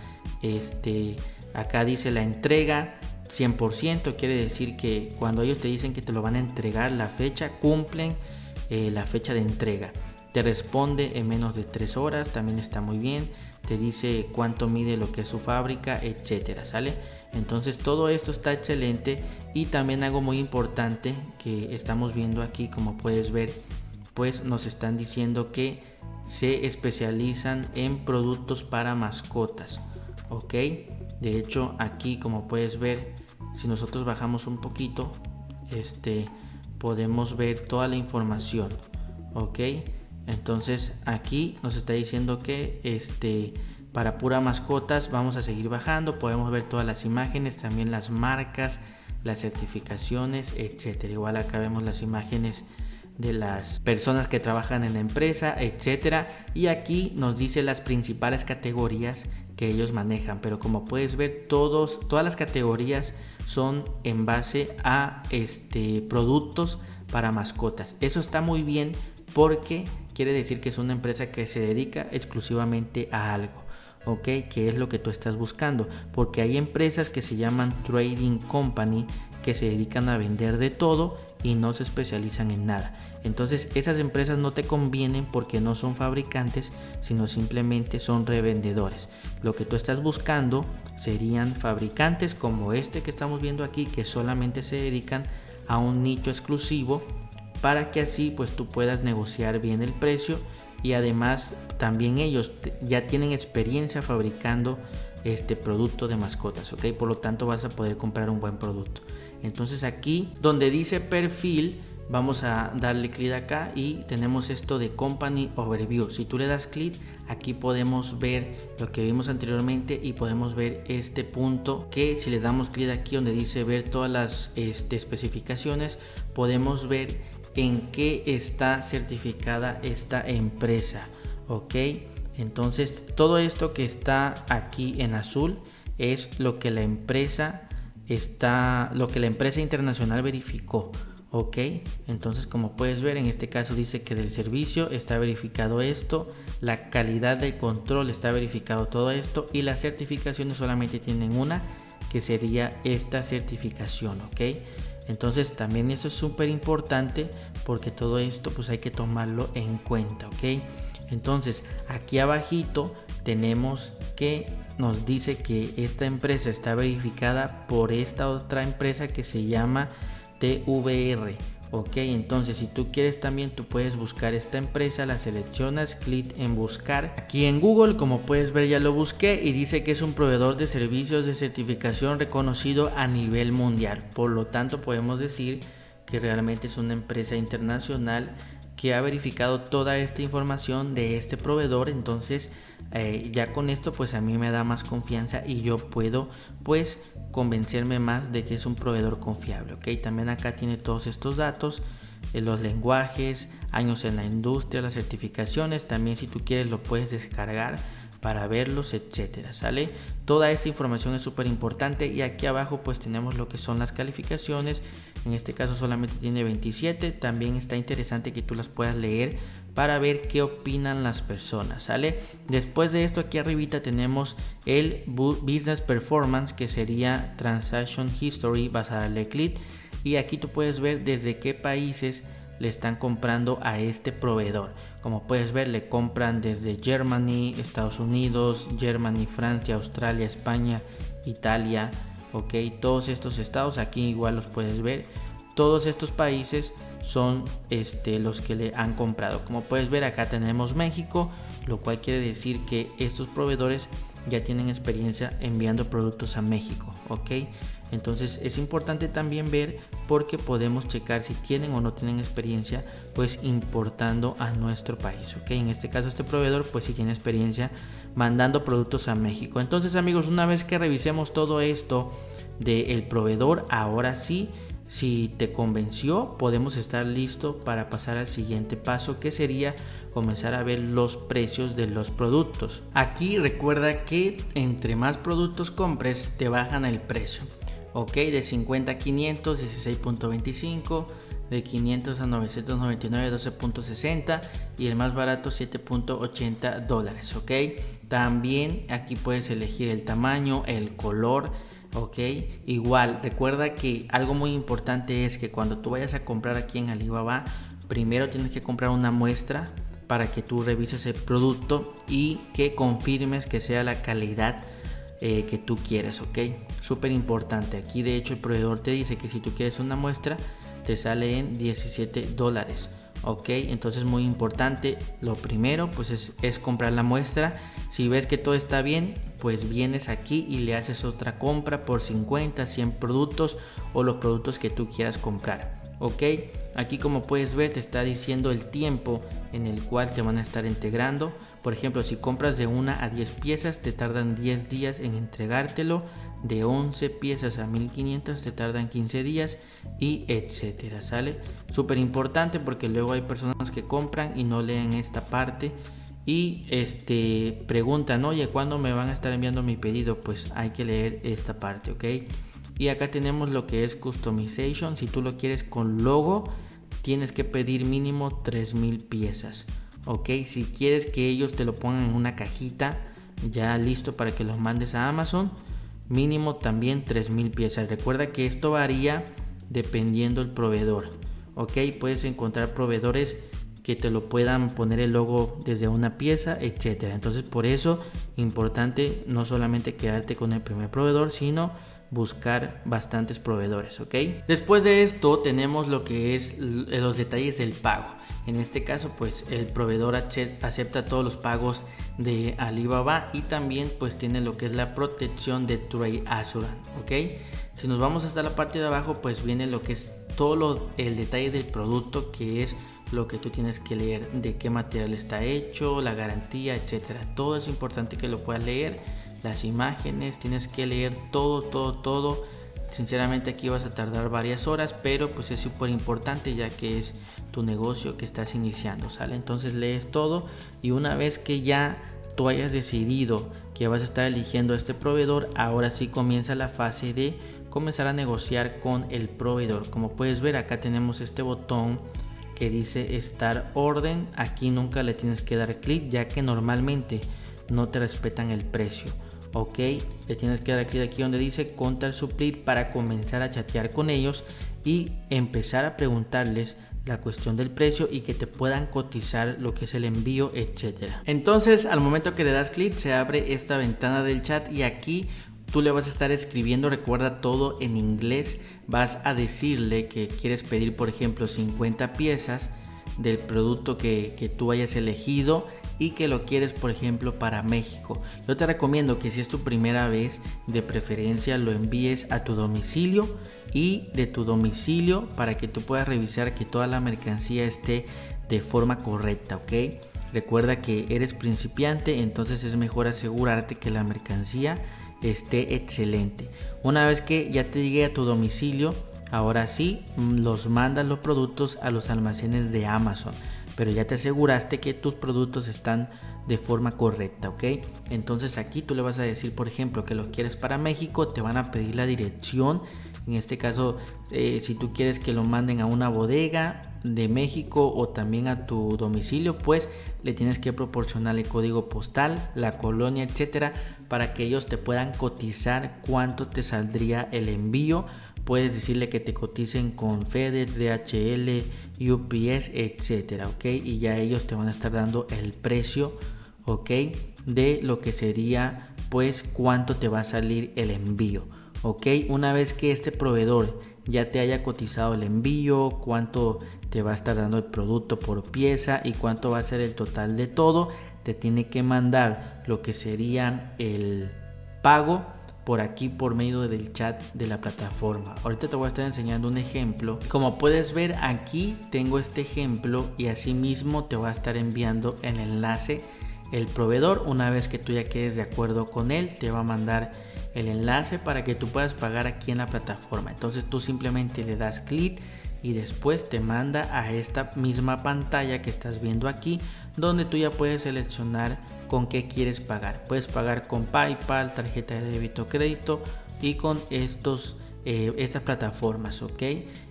Acá dice la entrega 100%, quiere decir que cuando ellos te dicen que te lo van a entregar la fecha, cumplen la fecha de entrega. Te responde en menos de 3 horas, también está muy bien. Te dice cuánto mide lo que es su fábrica, etcétera, ¿sale? Entonces todo esto está excelente. Y también algo muy importante que estamos viendo aquí, como puedes ver, pues nos están diciendo que se especializan en productos para mascotas, ok. De hecho aquí, como puedes ver, si nosotros bajamos un poquito, podemos ver toda la información, ok. Entonces aquí nos está diciendo que para pura mascotas. Vamos a seguir bajando, podemos ver todas las imágenes, también las marcas, las certificaciones, etcétera. Igual acá vemos las imágenes de las personas que trabajan en la empresa, etcétera. Y aquí nos dice las principales categorías que ellos manejan, pero como puedes ver, todas las categorías son en base a productos para mascotas. Eso está muy bien porque quiere decir que es una empresa que se dedica exclusivamente a algo, ok, que es lo que tú estás buscando, porque hay empresas que se llaman trading company, que se dedican a vender de todo y no se especializan en nada. Entonces esas empresas no te convienen porque no son fabricantes, sino simplemente son revendedores. Lo que tú estás buscando serían fabricantes como este que estamos viendo aquí, que solamente se dedican a un nicho exclusivo, para que así pues tú puedas negociar bien el precio. Y además también ellos ya tienen experiencia fabricando este producto de mascotas, ok, por lo tanto vas a poder comprar un buen producto. Entonces aquí donde dice perfil, vamos a darle clic acá y tenemos esto de Company Overview. Si tú le das clic, aquí podemos ver lo que vimos anteriormente y podemos ver este punto, que si le damos clic aquí donde dice ver todas las especificaciones, podemos ver en qué está certificada esta empresa, ok. Entonces todo esto que está aquí en azul es lo que la empresa internacional verificó, ok. Entonces, como puedes ver, en este caso dice que del servicio está verificado esto, la calidad del control está verificado todo esto, y las certificaciones solamente tienen una, que sería esta certificación, ok. Entonces también eso es súper importante, porque todo esto pues hay que tomarlo en cuenta, ok. Entonces aquí abajito tenemos que nos dice que esta empresa está verificada por esta otra empresa que se llama TVR, ok. Entonces si tú quieres también, tú puedes buscar esta empresa, la seleccionas, clic en buscar aquí en Google. Como puedes ver, ya lo busqué y dice que es un proveedor de servicios de certificación reconocido a nivel mundial. Por lo tanto podemos decir que realmente es una empresa internacional que ha verificado toda esta información de este proveedor. Entonces ya con esto pues a mí me da más confianza y yo puedo pues convencerme más de que es un proveedor confiable, ok. También acá tiene todos estos datos, los lenguajes, años en la industria, las certificaciones. También si tú quieres lo puedes descargar para verlos, etcétera, ¿sale? Toda esta información es súper importante. Y aquí abajo pues tenemos lo que son las calificaciones. En este caso solamente tiene 27. También está interesante que tú las puedas leer para ver qué opinan las personas, ¿sale? Después de esto, aquí arribita tenemos el Business Performance, que sería Transaction History. Vas a darle clic y aquí tú puedes ver desde qué países le están comprando a este proveedor. Como puedes ver, le compran desde Germany, Estados Unidos, Germany, Francia, Australia, España, Italia, ok. Todos estos estados aquí igual los puedes ver. Todos estos países son los que le han comprado. Como puedes ver, acá tenemos México, lo cual quiere decir que estos proveedores ya tienen experiencia enviando productos a México, ok. Entonces es importante también ver, porque podemos checar si tienen o no tienen experiencia pues importando a nuestro país, ok. En este caso este proveedor pues sí tiene experiencia mandando productos a México. Entonces, amigos, una vez que revisemos todo esto del proveedor, ahora sí, si te convenció, podemos estar listos para pasar al siguiente paso, que sería comenzar a ver los precios de los productos. Aquí recuerda que entre más productos compres, te bajan el precio, ok. De 50 a 500, 16.25, de 500 a 999, 12.60, y el más barato, $7.80, ok. También aquí puedes elegir el tamaño, el color, Ok, igual recuerda que algo muy importante es que cuando tú vayas a comprar aquí en Alibaba, primero tienes que comprar una muestra para que tú revises el producto y que confirmes que sea la calidad que tú quieres, ok. Súper importante, aquí de hecho el proveedor te dice que si tú quieres una muestra te sale en $17, ok. Entonces muy importante, lo primero pues es comprar la muestra. Si ves que todo está bien, pues vienes aquí y le haces otra compra por 50, 100 productos o los productos que tú quieras comprar, ok. Aquí como puedes ver te está diciendo el tiempo en el cual te van a estar integrando. Por ejemplo, si compras de 1 a 10 piezas te tardan 10 días en entregártelo, de 11 piezas a 1500 te tardan 15 días y etcétera, ¿sale? Súper importante porque luego hay personas que compran y no leen esta parte y preguntan, oye, ¿cuándo me van a estar enviando mi pedido? Pues hay que leer esta parte, ok. Y acá tenemos lo que es customization. Si tú lo quieres con logo, tienes que pedir mínimo 3000 piezas, ok. Si quieres que ellos te lo pongan en una cajita ya listo para que los mandes a Amazon, mínimo también 3000 piezas. Recuerda que esto varía dependiendo del proveedor, ok. Puedes encontrar proveedores que te lo puedan poner el logo desde una pieza, etcétera. Entonces por eso importante no solamente quedarte con el primer proveedor, sino buscar bastantes proveedores, ok. Después de esto tenemos lo que es los detalles del pago. En este caso pues el proveedor acepta todos los pagos de Alibaba y también pues tiene lo que es la protección de Trade Assurance, ok. Si nos vamos hasta la parte de abajo pues viene lo que es todo el detalle del producto, que es lo que tú tienes que leer, de qué material está hecho, la garantía, etcétera. Todo es importante que lo puedas leer, las imágenes, tienes que leer todo. Sinceramente aquí vas a tardar varias horas, pero pues es súper importante ya que es tu negocio que estás iniciando, ¿sale? Entonces lees todo y una vez que ya tú hayas decidido que vas a estar eligiendo a este proveedor, ahora sí comienza la fase de comenzar a negociar con el proveedor. Como puedes ver, acá tenemos este botón que dice Start Orden. Aquí nunca le tienes que dar clic ya que normalmente no te respetan el precio, ok. Le tienes que dar clic aquí donde dice Contact Supply para comenzar a chatear con ellos y empezar a preguntarles la cuestión del precio y que te puedan cotizar lo que es el envío, etcétera. Entonces al momento que le das clic se abre esta ventana del chat y aquí tú le vas a estar escribiendo, recuerda todo en inglés. Vas a decirle que quieres pedir por ejemplo 50 piezas del producto que tú hayas elegido y que lo quieres por ejemplo para México. Yo te recomiendo que si es tu primera vez, de preferencia lo envíes a tu domicilio y de tu domicilio para que tú puedas revisar que toda la mercancía esté de forma correcta, ok. Recuerda que eres principiante, entonces es mejor asegurarte que la mercancía esté excelente. Una vez que ya te llegue a tu domicilio, ahora sí los mandas los productos a los almacenes de Amazon, pero ya te aseguraste que tus productos están de forma correcta, ok. Entonces aquí tú le vas a decir por ejemplo que los quieres para México, te van a pedir la dirección. En este caso si tú quieres que lo manden a una bodega de México o también a tu domicilio, pues le tienes que proporcionar el código postal, la colonia, etcétera, para que ellos te puedan cotizar cuánto te saldría el envío. Puedes decirle que te coticen con FedEx, DHL, UPS, etcétera, ok. Y ya ellos te van a estar dando el precio, ok, de lo que sería pues cuánto te va a salir el envío, ok. Una vez que este proveedor ya te haya cotizado el envío, cuánto te va a estar dando el producto por pieza y cuánto va a ser el total de todo, te tiene que mandar lo que sería el pago por aquí por medio del chat de la plataforma. Ahorita te voy a estar enseñando un ejemplo. Como puedes ver aquí tengo este ejemplo y así mismo te va a estar enviando el enlace el proveedor. Una vez que tú ya quedes de acuerdo con él, te va a mandar el enlace para que tú puedas pagar aquí en la plataforma. Entonces tú simplemente le das clic y después te manda a esta misma pantalla que estás viendo aquí, donde tú ya puedes seleccionar con qué quieres pagar. Puedes pagar con PayPal, tarjeta de débito o crédito y con estas plataformas, ok.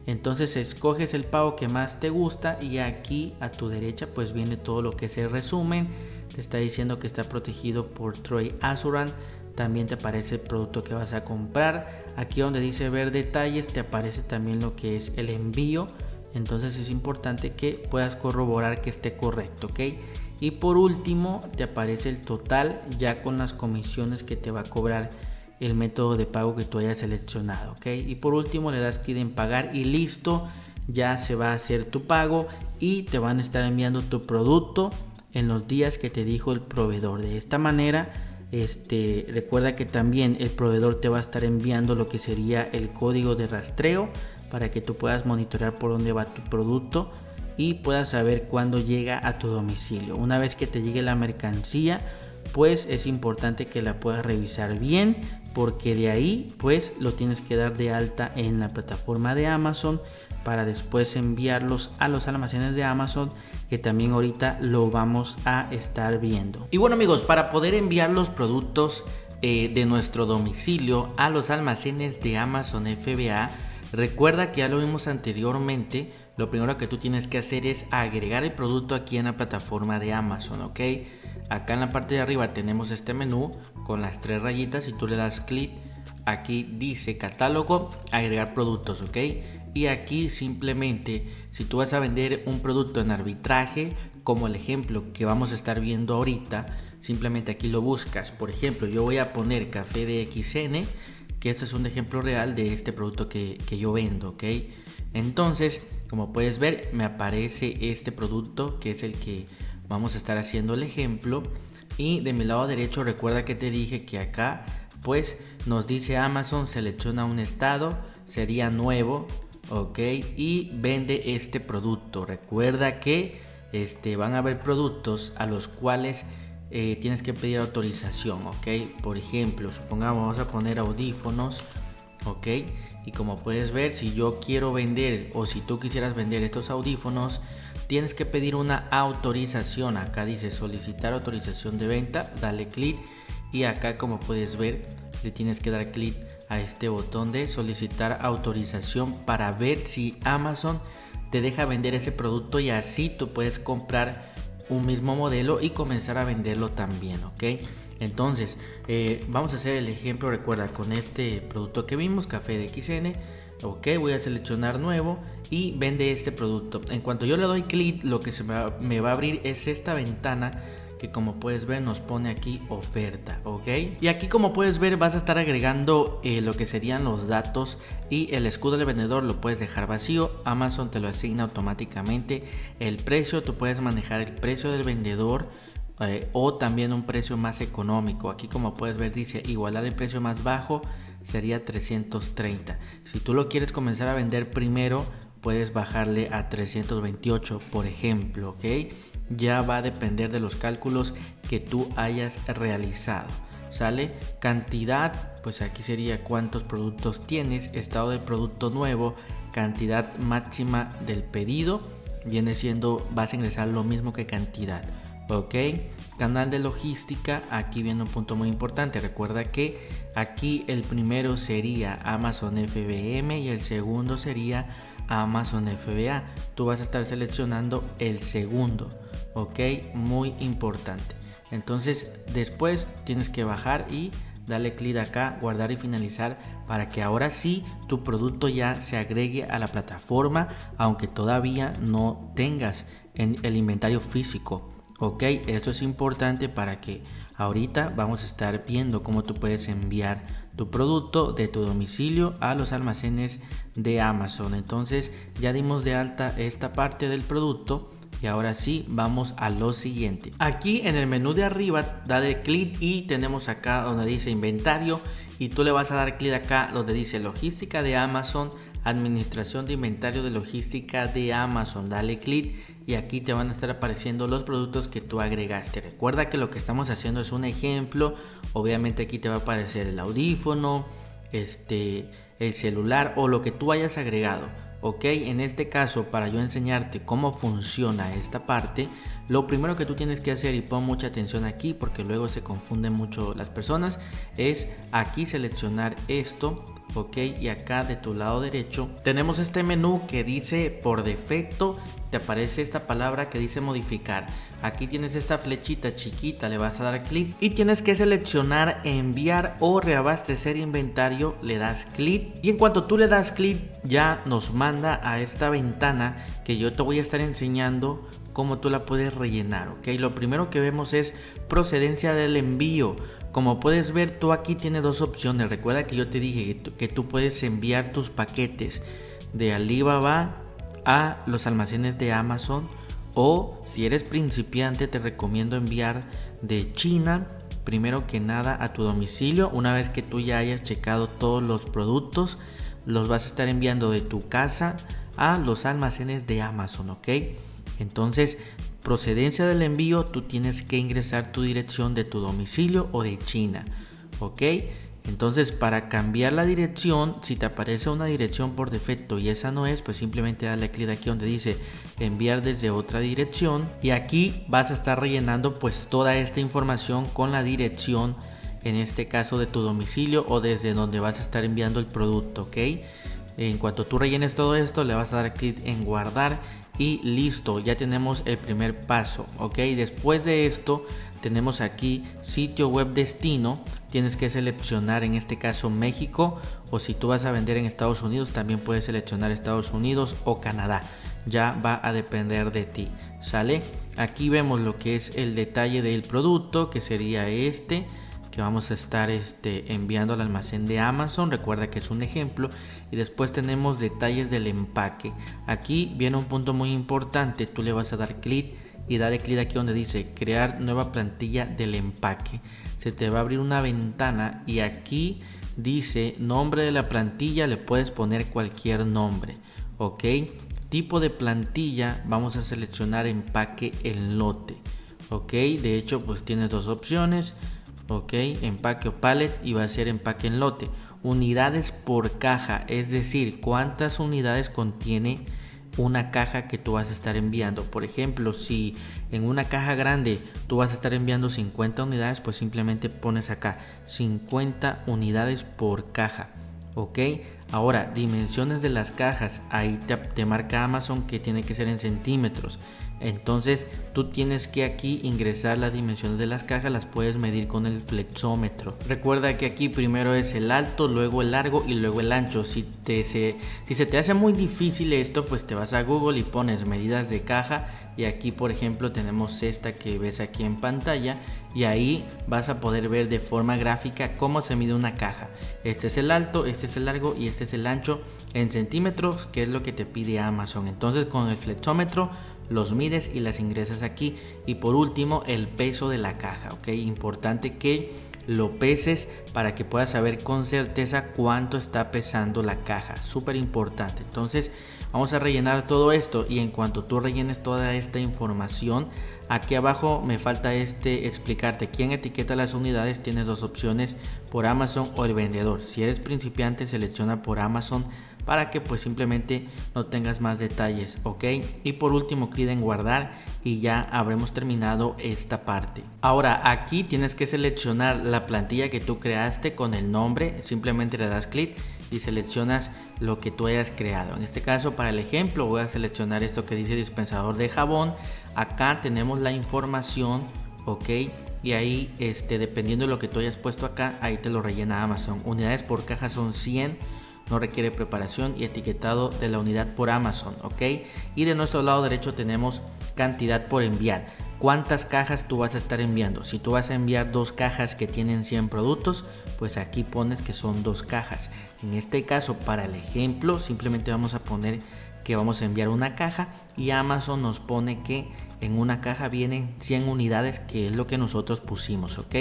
Entonces escoges el pago que más te gusta y aquí a tu derecha pues viene todo lo que es el resumen. Te está diciendo que está protegido por Trade Assurance. también te aparece el producto que vas a comprar. Aquí donde dice ver detalles te aparece también lo que es el envío. Entonces es importante que puedas corroborar que esté correcto, ¿ok? Y por último te aparece el total ya con las comisiones que te va a cobrar el método de pago que tú hayas seleccionado, ¿ok? Y por último le das clic en pagar y listo, ya se va a hacer tu pago y te van a estar enviando tu producto en los días que te dijo el proveedor. De esta manera, recuerda que también el proveedor te va a estar enviando lo que sería el código de rastreo para que tú puedas monitorear por dónde va tu producto y puedas saber cuándo llega a tu domicilio. Una vez que te llegue la mercancía, pues es importante que la puedas revisar bien, porque de ahí pues lo tienes que dar de alta en la plataforma de Amazon para después enviarlos a los almacenes de Amazon, que también ahorita lo vamos a estar viendo. Y bueno amigos, para poder enviar los productos de nuestro domicilio a los almacenes de Amazon FBA, recuerda que ya lo vimos anteriormente. Lo primero que tú tienes que hacer es agregar el producto aquí en la plataforma de Amazon, ¿ok? Acá en la parte de arriba tenemos este menú con las 3 rayitas y tú le das clic. Aquí dice catálogo, agregar productos, ¿ok? Y aquí simplemente, si tú vas a vender un producto en arbitraje, como el ejemplo que vamos a estar viendo ahorita, simplemente aquí lo buscas. Por ejemplo, yo voy a poner café de XN, que este es un ejemplo real de este producto que yo vendo, ¿ok? Entonces, como puedes ver, me aparece este producto que es el que vamos a estar haciendo el ejemplo. Y de mi lado derecho, recuerda que te dije que acá pues nos dice Amazon, selecciona un estado, sería nuevo, ok, y vende este producto. Recuerda que van a haber productos a los cuales tienes que pedir autorización, ok. Por ejemplo, supongamos, vamos a poner audífonos, ok, y como puedes ver, si yo quiero vender o si tú quisieras vender estos audífonos, tienes que pedir una autorización. Acá dice solicitar autorización de venta, dale clic y acá, como puedes ver, le tienes que dar clic a este botón de solicitar autorización para ver si Amazon te deja vender ese producto, y así tú puedes comprar un mismo modelo y comenzar a venderlo también, ok. Entonces vamos a hacer el ejemplo, recuerda, con este producto que vimos, café de XN, ok. Voy a seleccionar nuevo y vende este producto. En cuanto yo le doy clic, lo que me va a abrir es esta ventana que, como puedes ver, nos pone aquí oferta, ok. Y aquí, como puedes ver, vas a estar agregando lo que serían los datos, y el escudo del vendedor lo puedes dejar vacío. Amazon te lo asigna automáticamente. El precio, tú puedes manejar el precio del vendedor o también un precio más económico. Aquí, como puedes ver, dice igualar el precio más bajo, sería 330. Si tú lo quieres comenzar a vender primero, puedes bajarle a 328, por ejemplo, ok. Ya va a depender de los cálculos que tú hayas realizado, ¿sale? Cantidad, pues aquí sería cuántos productos tienes. Estado del producto nuevo, cantidad máxima del pedido, viene siendo, vas a ingresar lo mismo que cantidad, ok. Canal de logística, aquí viene un punto muy importante. Recuerda que aquí el primero sería Amazon FBM y el segundo sería Amazon FBA. Tú vas a estar seleccionando el segundo, ok, muy importante. Entonces después tienes que bajar y darle clic acá, guardar y finalizar, para que ahora sí tu producto ya se agregue a la plataforma, aunque todavía no tengas en el inventario físico, ok. Esto es importante para que ahorita vamos a estar viendo cómo tú puedes enviar tu producto de tu domicilio a los almacenes de Amazon. Entonces ya dimos de alta esta parte del producto y ahora sí vamos a lo siguiente. Aquí en el menú de arriba dale clic y tenemos acá donde dice inventario, y tú le vas a dar clic acá donde dice logística de Amazon, administración de inventario de logística de Amazon. Dale clic y aquí te van a estar apareciendo los productos que tú agregaste. Recuerda que lo que estamos haciendo es un ejemplo. Obviamente aquí te va a aparecer el audífono, el celular o lo que tú hayas agregado, ok. En este caso, para yo enseñarte cómo funciona esta parte, Lo primero que tú tienes que hacer, y pon mucha atención aquí porque luego se confunden mucho las personas, es aquí seleccionar esto, ok, y acá de tu lado derecho tenemos este menú que dice por defecto, te aparece esta palabra que dice modificar. Aquí tienes esta flechita chiquita, le vas a dar clic y tienes que seleccionar enviar o reabastecer inventario, le das clic y en cuanto tú le das clic ya nos manda a esta ventana que yo te voy a estar enseñando cómo tú la puedes rellenar, ok. Lo primero que vemos es procedencia del envío. Como puedes ver, tú aquí tienes dos opciones. Recuerda que yo te dije que tú puedes enviar tus paquetes de Alibaba a los almacenes de Amazon, o si eres principiante te recomiendo enviar de China primero que nada a tu domicilio. Una vez que tú ya hayas checado todos los productos, los vas a estar enviando de tu casa a los almacenes de Amazon, ok. Entonces, procedencia del envío, tú tienes que ingresar tu dirección de tu domicilio o de China, ok. Entonces, para cambiar la dirección, si te aparece una dirección por defecto y esa no es, pues simplemente dale clic aquí donde dice enviar desde otra dirección y aquí vas a estar rellenando pues toda esta información con la dirección, en este caso de tu domicilio o desde donde vas a estar enviando el producto, ok. En cuanto tú rellenes todo esto, le vas a dar clic en guardar y listo, ya tenemos el primer paso, ok. Después de esto tenemos aquí sitio web destino, tienes que seleccionar en este caso México, o si tú vas a vender en Estados Unidos también puedes seleccionar Estados Unidos o Canadá, ya va a depender de ti, ¿sale? Aquí vemos lo que es el detalle del producto, que sería este que vamos a estar enviando al almacén de Amazon. Recuerda que es un ejemplo. Y después tenemos detalles del empaque. Aquí viene un punto muy importante. Tú le vas a dar clic y dale clic aquí donde dice crear nueva plantilla del empaque. Se te va a abrir una ventana y aquí dice nombre de la plantilla, le puedes poner cualquier nombre, ok. Tipo de plantilla, vamos a seleccionar empaque en lote, ok. De hecho pues tienes dos opciones, ok, empaque o pallet, y va a ser empaque en lote. Unidades por caja, es decir, cuántas unidades contiene una caja que tú vas a estar enviando. Por ejemplo, si en una caja grande tú vas a estar enviando 50 unidades, pues simplemente pones acá 50 unidades por caja, ok. Ahora, dimensiones de las cajas, ahí te marca Amazon que tiene que ser en centímetros. Entonces tú tienes que aquí ingresar las dimensiones de las cajas, las puedes medir con el flexómetro. Recuerda que aquí primero es el alto, luego el largo y luego el ancho. Si se te hace muy difícil esto, pues te vas a Google y pones medidas de caja, y aquí por ejemplo tenemos esta que ves aquí en pantalla, y ahí vas a poder ver de forma gráfica cómo se mide una caja. Este es el alto, este es el largo y este es el ancho en centímetros, que es lo que te pide Amazon. Entonces con el flexómetro los mides y las ingresas aquí. Y por último, el peso de la caja, ok. Importante que lo peses para que puedas saber con certeza cuánto está pesando la caja, súper importante. Entonces vamos a rellenar todo esto, y en cuanto tú rellenes toda esta información, aquí abajo me falta explicarte quién etiqueta las unidades. Tienes dos opciones, por Amazon o el vendedor. Si eres principiante, selecciona por Amazon para que pues simplemente no tengas más detalles, ok. Y por último, clic en guardar y ya habremos terminado esta parte. Ahora aquí tienes que seleccionar la plantilla que tú creaste con el nombre. Simplemente le das clic y seleccionas lo que tú hayas creado. En este caso, para el ejemplo, voy a seleccionar esto que dice dispensador de jabón. Acá tenemos la información, ok. Y ahí dependiendo de lo que tú hayas puesto acá, ahí te lo rellena Amazon. Unidades por caja son 100, no requiere preparación, y etiquetado de la unidad por Amazon, ok. Y de nuestro lado derecho tenemos cantidad por enviar. ¿Cuántas cajas tú vas a estar enviando? Si tú vas a enviar 2 cajas que tienen 100 productos, pues aquí pones que son 2 cajas. En este caso, para el ejemplo, simplemente vamos a poner que vamos a enviar una caja, y Amazon nos pone que en una caja vienen 100 unidades, que es lo que nosotros pusimos, ok.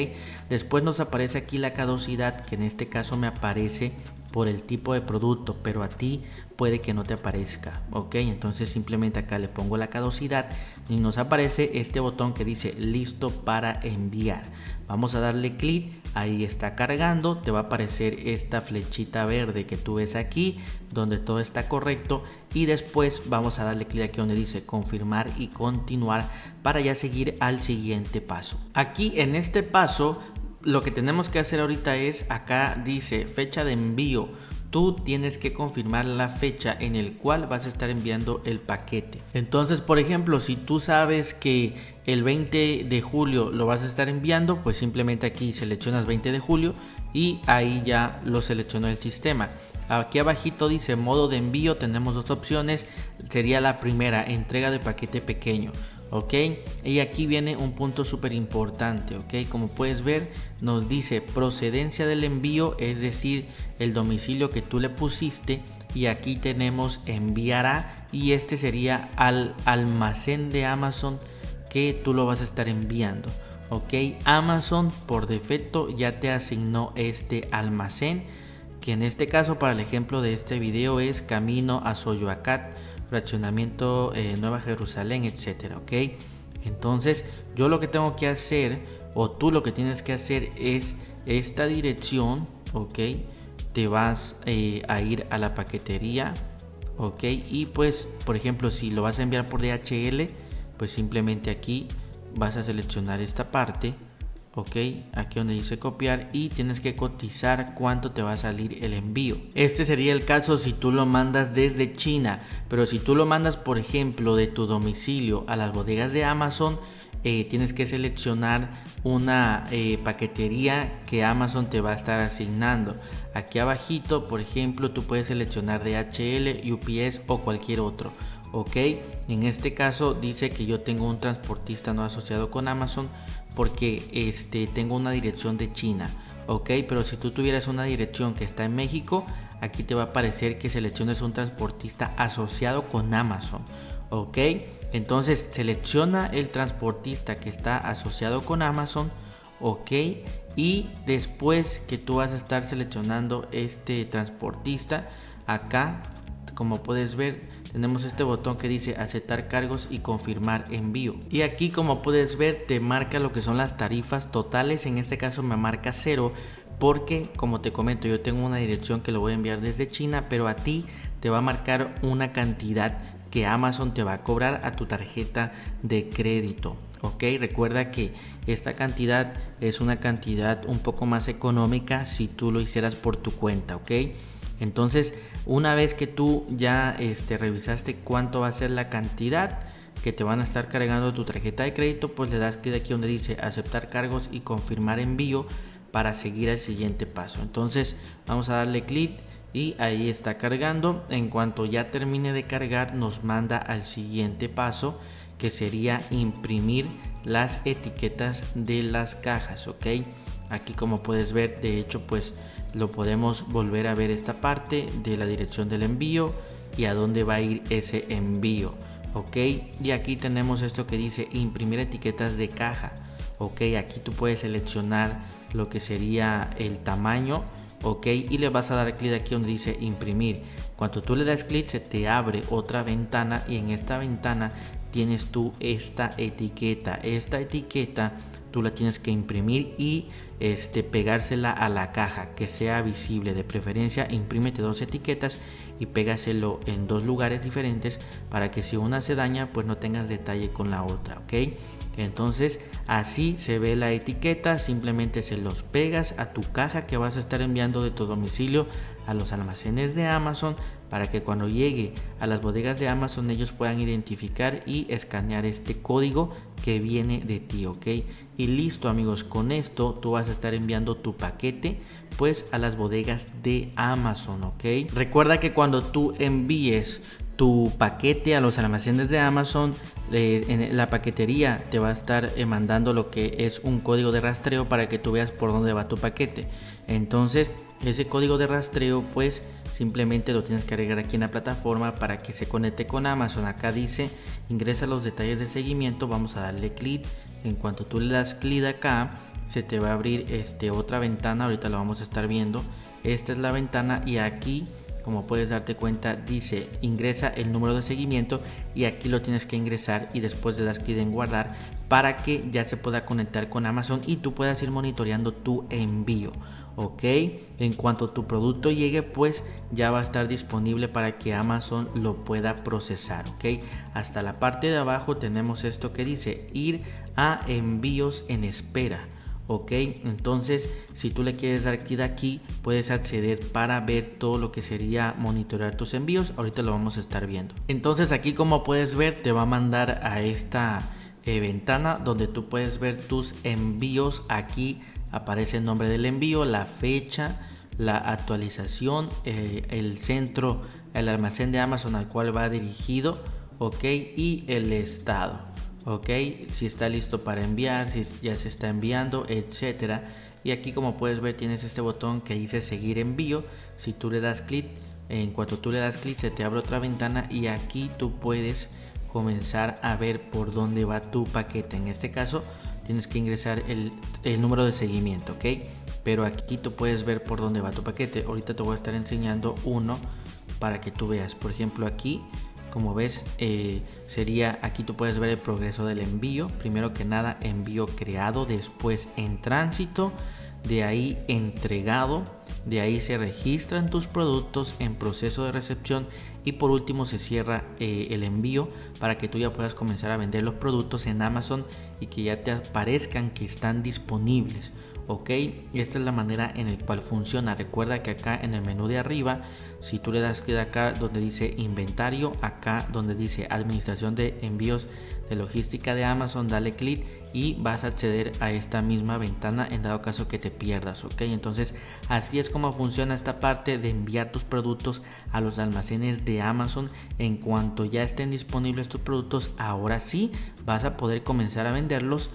Después nos aparece aquí la caducidad, que en este caso me aparece por el tipo de producto, pero a ti puede que no te aparezca, ok. Entonces simplemente acá le pongo la caducidad y nos aparece este botón que dice listo para enviar. Vamos a darle clic, ahí está cargando, te va a aparecer esta flechita verde que tú ves aquí donde todo está correcto, y después vamos a darle clic aquí donde dice confirmar y continuar para ya seguir al siguiente paso. Aquí en este paso lo que tenemos que hacer ahorita es, acá dice fecha de envío. Tú tienes que confirmar la fecha en el cual vas a estar enviando el paquete. Entonces, por ejemplo, si tú sabes que el 20 de julio lo vas a estar enviando, pues simplemente aquí seleccionas 20 de julio y ahí ya lo seleccionó el sistema. Aquí abajito dice modo de envío, tenemos dos opciones. Sería la primera, entrega de paquete pequeño. Ok, y aquí viene un punto súper importante. Ok, como puedes ver nos dice procedencia del envío, es decir, el domicilio que tú le pusiste, y aquí tenemos enviará, y este sería al almacén de Amazon que tú lo vas a estar enviando. Ok, Amazon por defecto ya te asignó este almacén, que en este caso para el ejemplo de este video es camino a Soyoacat, fraccionamiento Nueva Jerusalén, etcétera. Ok, entonces yo lo que tengo que hacer, o tú lo que tienes que hacer, es esta dirección. Ok, te vas a ir a la paquetería. Ok, y pues por ejemplo si lo vas a enviar por DHL, pues simplemente aquí vas a seleccionar esta parte. Ok, aquí donde dice copiar, y tienes que cotizar cuánto te va a salir el envío. Este sería el caso si tú lo mandas desde China, pero si tú lo mandas por ejemplo de tu domicilio a las bodegas de Amazon, tienes que seleccionar una paquetería que Amazon te va a estar asignando. Aquí abajito por ejemplo tú puedes seleccionar DHL, UPS o cualquier otro. Ok, en este caso dice que yo tengo un transportista no asociado con Amazon porque tengo una dirección de China. Ok, pero si tú tuvieras una dirección que está en México, aquí te va a aparecer que selecciones un transportista asociado con Amazon. Ok, entonces selecciona el transportista que está asociado con Amazon. Ok, y después que tú vas a estar seleccionando este transportista, acá como puedes ver tenemos este botón que dice aceptar cargos y confirmar envío, y aquí como puedes ver te marca lo que son las tarifas totales. En este caso me marca 0 porque como te comento yo tengo una dirección que lo voy a enviar desde China, pero a ti te va a marcar una cantidad que Amazon te va a cobrar a tu tarjeta de crédito. Ok, recuerda que esta cantidad es una cantidad un poco más económica si tú lo hicieras por tu cuenta. Ok, entonces una vez que tú ya revisaste cuánto va a ser la cantidad que te van a estar cargando tu tarjeta de crédito, pues le das clic aquí donde dice aceptar cargos y confirmar envío para seguir al siguiente paso. Entonces vamos a darle clic y ahí está cargando. En cuanto ya termine de cargar nos manda al siguiente paso, que sería imprimir las etiquetas de las cajas. Ok, aquí como puedes ver de hecho pues lo podemos volver a ver esta parte de la dirección del envío y a dónde va a ir ese envío. Ok, y aquí tenemos esto que dice imprimir etiquetas de caja. Ok, aquí tú puedes seleccionar lo que sería el tamaño. Ok, y le vas a dar clic aquí donde dice imprimir. Cuando tú le das clic se te abre otra ventana, y en esta ventana tienes tú esta etiqueta. Esta etiqueta tú la tienes que imprimir y pegársela a la caja, que sea visible. De preferencia imprímete 2 etiquetas y pégaselo en 2 lugares diferentes para que si una se daña pues no tengas detalle con la otra. Ok, entonces así se ve la etiqueta. Simplemente se los pegas a tu caja que vas a estar enviando de tu domicilio a los almacenes de Amazon, para que cuando llegue a las bodegas de Amazon ellos puedan identificar y escanear este código que viene de ti. Ok, y listo amigos, con esto tú vas a estar enviando tu paquete pues a las bodegas de Amazon. Ok, recuerda que cuando tú envíes tu paquete a los almacenes de Amazon, en la paquetería te va a estar mandando lo que es un código de rastreo para que tú veas por dónde va tu paquete. Entonces ese código de rastreo pues simplemente lo tienes que agregar aquí en la plataforma para que se conecte con Amazon. Acá dice ingresa los detalles de seguimiento, vamos a darle clic. En cuanto tú le das clic acá se te va a abrir otra ventana, ahorita lo vamos a estar viendo. esta es la ventana y aquí, como puedes darte cuenta, dice ingresa el número de seguimiento y aquí lo tienes que ingresar y después le das clic en guardar para que ya se pueda conectar con Amazon y tú puedas ir monitoreando tu envío. Ok, en cuanto tu producto llegue, pues ya va a estar disponible para que Amazon lo pueda procesar. Ok, hasta la parte de abajo tenemos esto que dice ir a envíos en espera. Ok, entonces si tú le quieres dar clic aquí, puedes acceder para ver todo lo que sería monitorear tus envíos. Ahorita lo vamos a estar viendo. Entonces aquí, como puedes ver, te va a mandar a esta ventana donde tú puedes ver tus envíos. Aquí aparece el nombre del envío, la fecha, la actualización, el centro, el almacén de Amazon al cual va dirigido, ok, y el estado, ok, si está listo para enviar, si ya se está enviando, etcétera. Y aquí, como puedes ver, tienes este botón que dice seguir envío. Si tú le das clic, en cuanto tú le das clic, se te abre otra ventana y aquí tú puedes comenzar a ver por dónde va tu paquete. En este caso tienes que ingresar el número de seguimiento, ok, pero aquí tú puedes ver por dónde va tu paquete. Ahorita te voy a estar enseñando uno para que tú veas. Por ejemplo, aquí, como ves, sería, aquí tú puedes ver el progreso del envío. Primero que nada, envío creado, después en tránsito, de ahí entregado, de ahí se registran tus productos en proceso de recepción y por último se cierra el envío para que tú ya puedas comenzar a vender los productos en Amazon y que ya te aparezcan que están disponibles. Ok, esta es la manera en la cual funciona. Recuerda que acá en el menú de arriba, si tú le das clic acá donde dice inventario, acá donde dice administración de envíos de logística de Amazon, dale clic y vas a acceder a esta misma ventana en dado caso que te pierdas. Ok, entonces así es como funciona esta parte de enviar tus productos a los almacenes de Amazon. En cuanto ya estén disponibles tus productos, ahora sí vas a poder comenzar a venderlos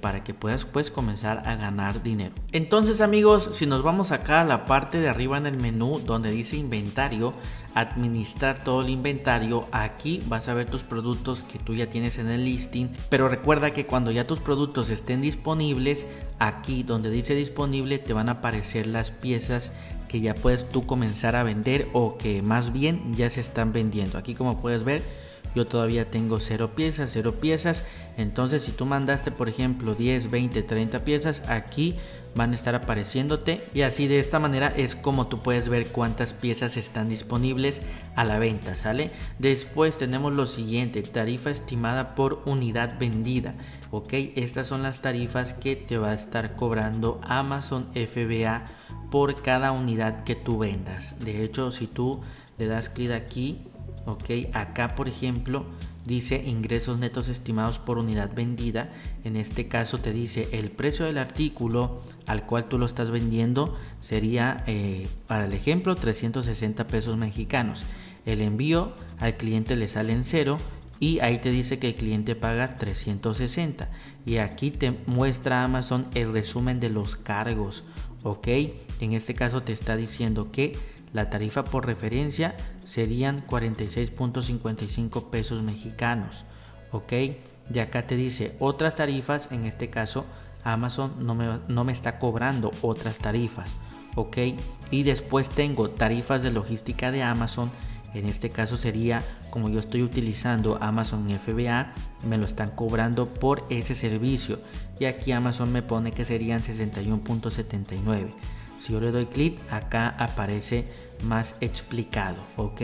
para que puedas pues comenzar a ganar dinero. Entonces, amigos, si nos vamos acá a la parte de arriba en el menú donde dice inventario, administrar todo el inventario, aquí vas a ver tus productos que tú ya tienes en el listing, pero recuerda que cuando ya tus productos estén disponibles, aquí donde dice disponible te van a aparecer las piezas que ya puedes tú comenzar a vender o que más bien ya se están vendiendo. Aquí, como puedes ver, yo todavía tengo 0 piezas. Entonces, si tú mandaste, por ejemplo, 10, 20, 30 piezas, aquí van a estar apareciéndote y así de esta manera es como tú puedes ver cuántas piezas están disponibles a la venta, ¿sale? Después tenemos lo siguiente, tarifa estimada por unidad vendida. Ok, estas son las tarifas que te va a estar cobrando Amazon FBA por cada unidad que tú vendas. De hecho, si tú le das clic aquí, ok, acá por ejemplo dice ingresos netos estimados por unidad vendida. En este caso te dice el precio del artículo al cual tú lo estás vendiendo sería para el ejemplo 360 pesos mexicanos. El envío al cliente le sale en 0 y ahí te dice que el cliente paga 360 y aquí te muestra Amazon el resumen de los cargos. Ok, en este caso te está diciendo que la tarifa por referencia serían 46.55 pesos mexicanos. Ok, de acá te dice otras tarifas. En este caso Amazon no me está cobrando otras tarifas. Ok, y después tengo tarifas de logística de Amazon. En este caso sería, como yo estoy utilizando Amazon FBA, me lo están cobrando por ese servicio y aquí Amazon me pone que serían 61.79. Si yo le doy clic, acá aparece más explicado, ok,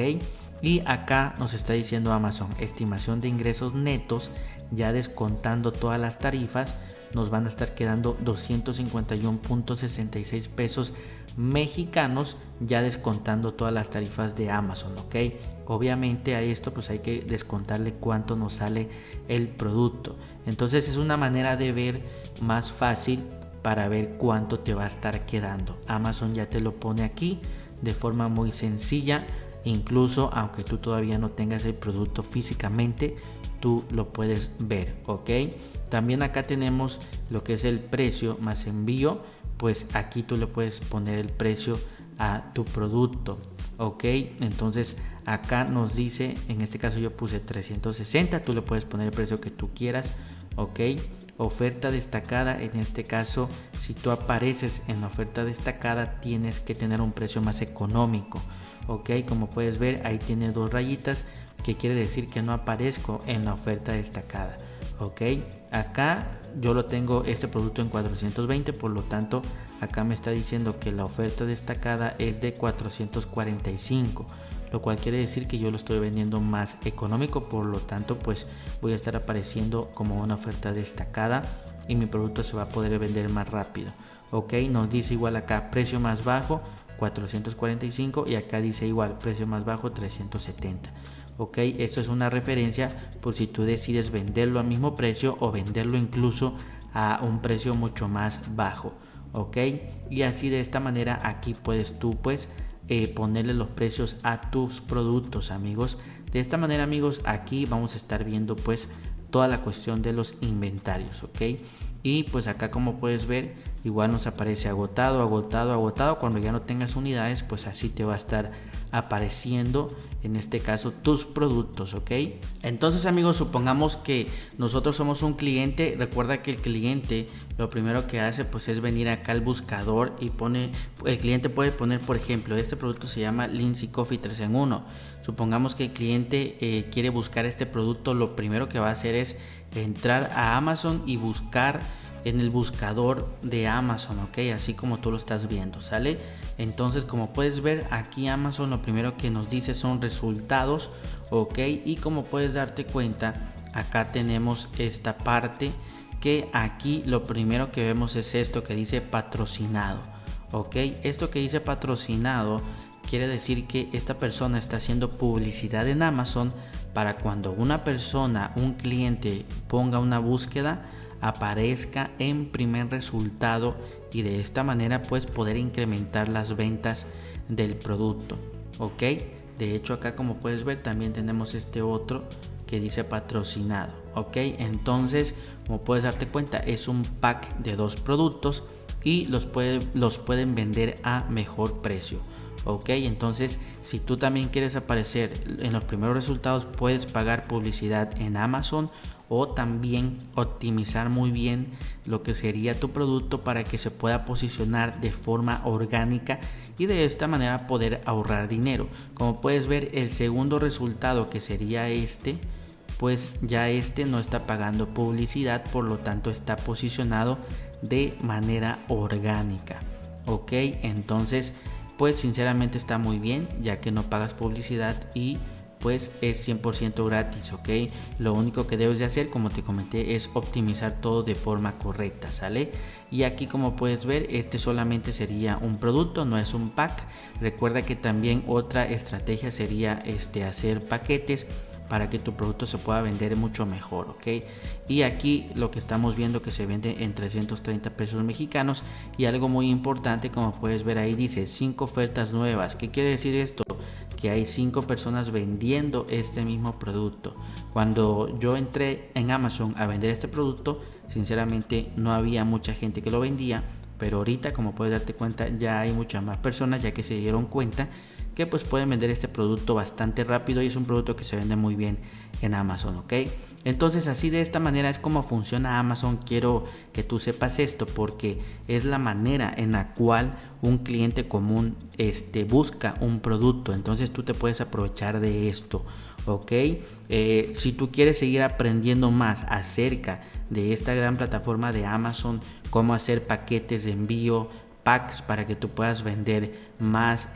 y acá nos está diciendo Amazon estimación de ingresos netos, ya descontando todas las tarifas nos van a estar quedando 251.66 pesos mexicanos, ya descontando todas las tarifas de Amazon, ok. Obviamente a esto pues hay que descontarle cuánto nos sale el producto. Entonces es una manera de ver más fácil para ver cuánto te va a estar quedando. Amazon ya te lo pone aquí de forma muy sencilla, incluso aunque tú todavía no tengas el producto físicamente, tú lo puedes ver, ok. También acá tenemos lo que es el precio más envío, pues aquí tú le puedes poner el precio a tu producto, ok. Entonces acá nos dice, en este caso yo puse 360, tú le puedes poner el precio que tú quieras, ok. Oferta destacada, en este caso, si tú apareces en la oferta destacada, tienes que tener un precio más económico, ok. Como puedes ver, ahí tiene 2 rayitas, que quiere decir que no aparezco en la oferta destacada, ok. Acá yo lo tengo este producto en 420, por lo tanto acá me está diciendo que la oferta destacada es de 445, lo cual quiere decir que yo lo estoy vendiendo más económico, por lo tanto pues voy a estar apareciendo como una oferta destacada y mi producto se va a poder vender más rápido, ok. Nos dice igual acá precio más bajo 445 y acá dice igual precio más bajo 370, ok. Esto es una referencia por si tú decides venderlo al mismo precio o venderlo incluso a un precio mucho más bajo, ok. Y así de esta manera aquí puedes tú pues ponerle los precios a tus productos, amigos. De esta manera, amigos, aquí vamos a estar viendo pues toda la cuestión de los inventarios, ok. Y pues acá, como puedes ver, igual nos aparece agotado, agotado, agotado. Cuando ya no tengas unidades, pues así te va a estar apareciendo en este caso tus productos, ok. Entonces, amigos, supongamos que nosotros somos un cliente. Recuerda que el cliente lo primero que hace pues es venir acá al buscador y el cliente puede poner, por ejemplo, este producto se llama Lindsay Coffee 3 en 1. Supongamos que el cliente quiere buscar este producto. Lo primero que va a hacer es entrar a Amazon y buscar en el buscador de Amazon, ok, así como tú lo estás viendo, ¿sale? Entonces, como puedes ver, aquí Amazon lo primero que nos dice son resultados, ok. Y como puedes darte cuenta, acá tenemos esta parte que aquí lo primero que vemos es esto que dice patrocinado, ok. Esto que dice patrocinado quiere decir que esta persona está haciendo publicidad en Amazon para cuando una persona, un cliente, ponga una búsqueda, aparezca en primer resultado y de esta manera pues poder incrementar las ventas del producto, ok. De hecho, acá como puedes ver también tenemos este otro que dice patrocinado, ok. Entonces, como puedes darte cuenta, es un pack de 2 productos y los pueden vender a mejor precio, ok. Entonces, si tú también quieres aparecer en los primeros resultados, puedes pagar publicidad en Amazon o también optimizar muy bien lo que sería tu producto para que se pueda posicionar de forma orgánica y de esta manera poder ahorrar dinero. Como puedes ver, el segundo resultado, que sería este, pues ya este no está pagando publicidad, por lo tanto está posicionado de manera orgánica, ok. Entonces pues sinceramente está muy bien, ya que no pagas publicidad y pues es 100% gratis, ok. Lo único que debes de hacer, como te comenté, es optimizar todo de forma correcta, ¿sale? Y aquí, como puedes ver, este solamente sería un producto, no es un pack. Recuerda que también otra estrategia sería hacer paquetes para que tu producto se pueda vender mucho mejor, ok. Y aquí lo que estamos viendo que se vende en 330 pesos mexicanos. Y algo muy importante, como puedes ver ahí, dice 5 ofertas nuevas. ¿Qué quiere decir esto? Que hay 5 personas vendiendo este mismo producto. Cuando yo entré en Amazon a vender este producto, sinceramente no había mucha gente que lo vendía, pero ahorita, como puedes darte cuenta, ya hay muchas más personas, ya que se dieron cuenta que pues pueden vender este producto bastante rápido y es un producto que se vende muy bien en Amazon, ok. Entonces, así de esta manera es como funciona Amazon. Quiero que tú sepas esto porque es la manera en la cual un cliente común busca un producto. Entonces tú te puedes aprovechar de esto, ok. Si tú quieres seguir aprendiendo más acerca de esta gran plataforma de Amazon, cómo hacer paquetes de envío, packs para que tú puedas vender más,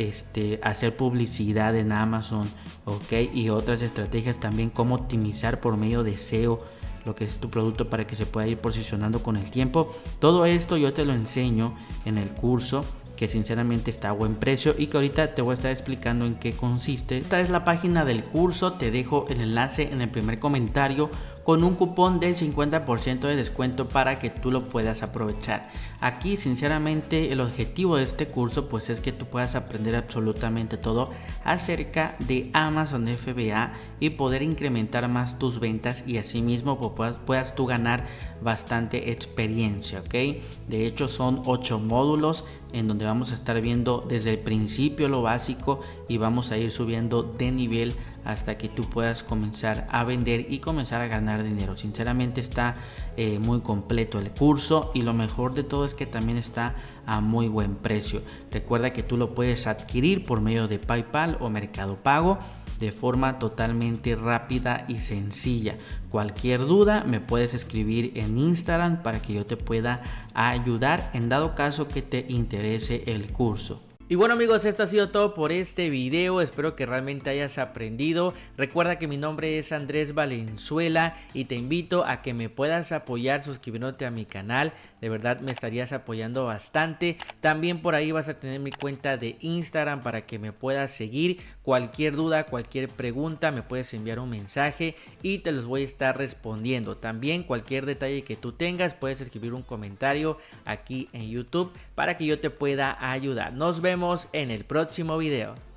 hacer publicidad en Amazon, ok, y otras estrategias también, cómo optimizar por medio de SEO lo que es tu producto para que se pueda ir posicionando con el tiempo. Todo esto yo te lo enseño en el curso, que sinceramente está a buen precio y que ahorita te voy a estar explicando en qué consiste. Esta es la página del curso, te dejo el enlace en el primer comentario con un cupón del 50% de descuento para que tú lo puedas aprovechar. Aquí sinceramente el objetivo de este curso pues es que tú puedas aprender absolutamente todo acerca de Amazon FBA y poder incrementar más tus ventas y asimismo puedas tú ganar bastante experiencia, ok. De hecho son 8 módulos en donde vamos a estar viendo desde el principio lo básico y vamos a ir subiendo de nivel hasta que tú puedas comenzar a vender y comenzar a ganar ganar dinero. Sinceramente está muy completo el curso y lo mejor de todo es que también está a muy buen precio. Recuerda que tú lo puedes adquirir por medio de PayPal o Mercado Pago de forma totalmente rápida y sencilla. Cualquier duda me puedes escribir en Instagram para que yo te pueda ayudar en dado caso que te interese el curso. Y bueno amigos, esto ha sido todo por este video, espero que realmente hayas aprendido. Recuerda que mi nombre es Andrés Valenzuela y te invito a que me puedas apoyar suscribiéndote a mi canal, de verdad me estarías apoyando bastante. También por ahí vas a tener mi cuenta de Instagram para que me puedas seguir. Cualquier duda, cualquier pregunta me puedes enviar un mensaje y te los voy a estar respondiendo. También cualquier detalle que tú tengas puedes escribir un comentario aquí en YouTube para que yo te pueda ayudar. Nos vemos en el próximo video.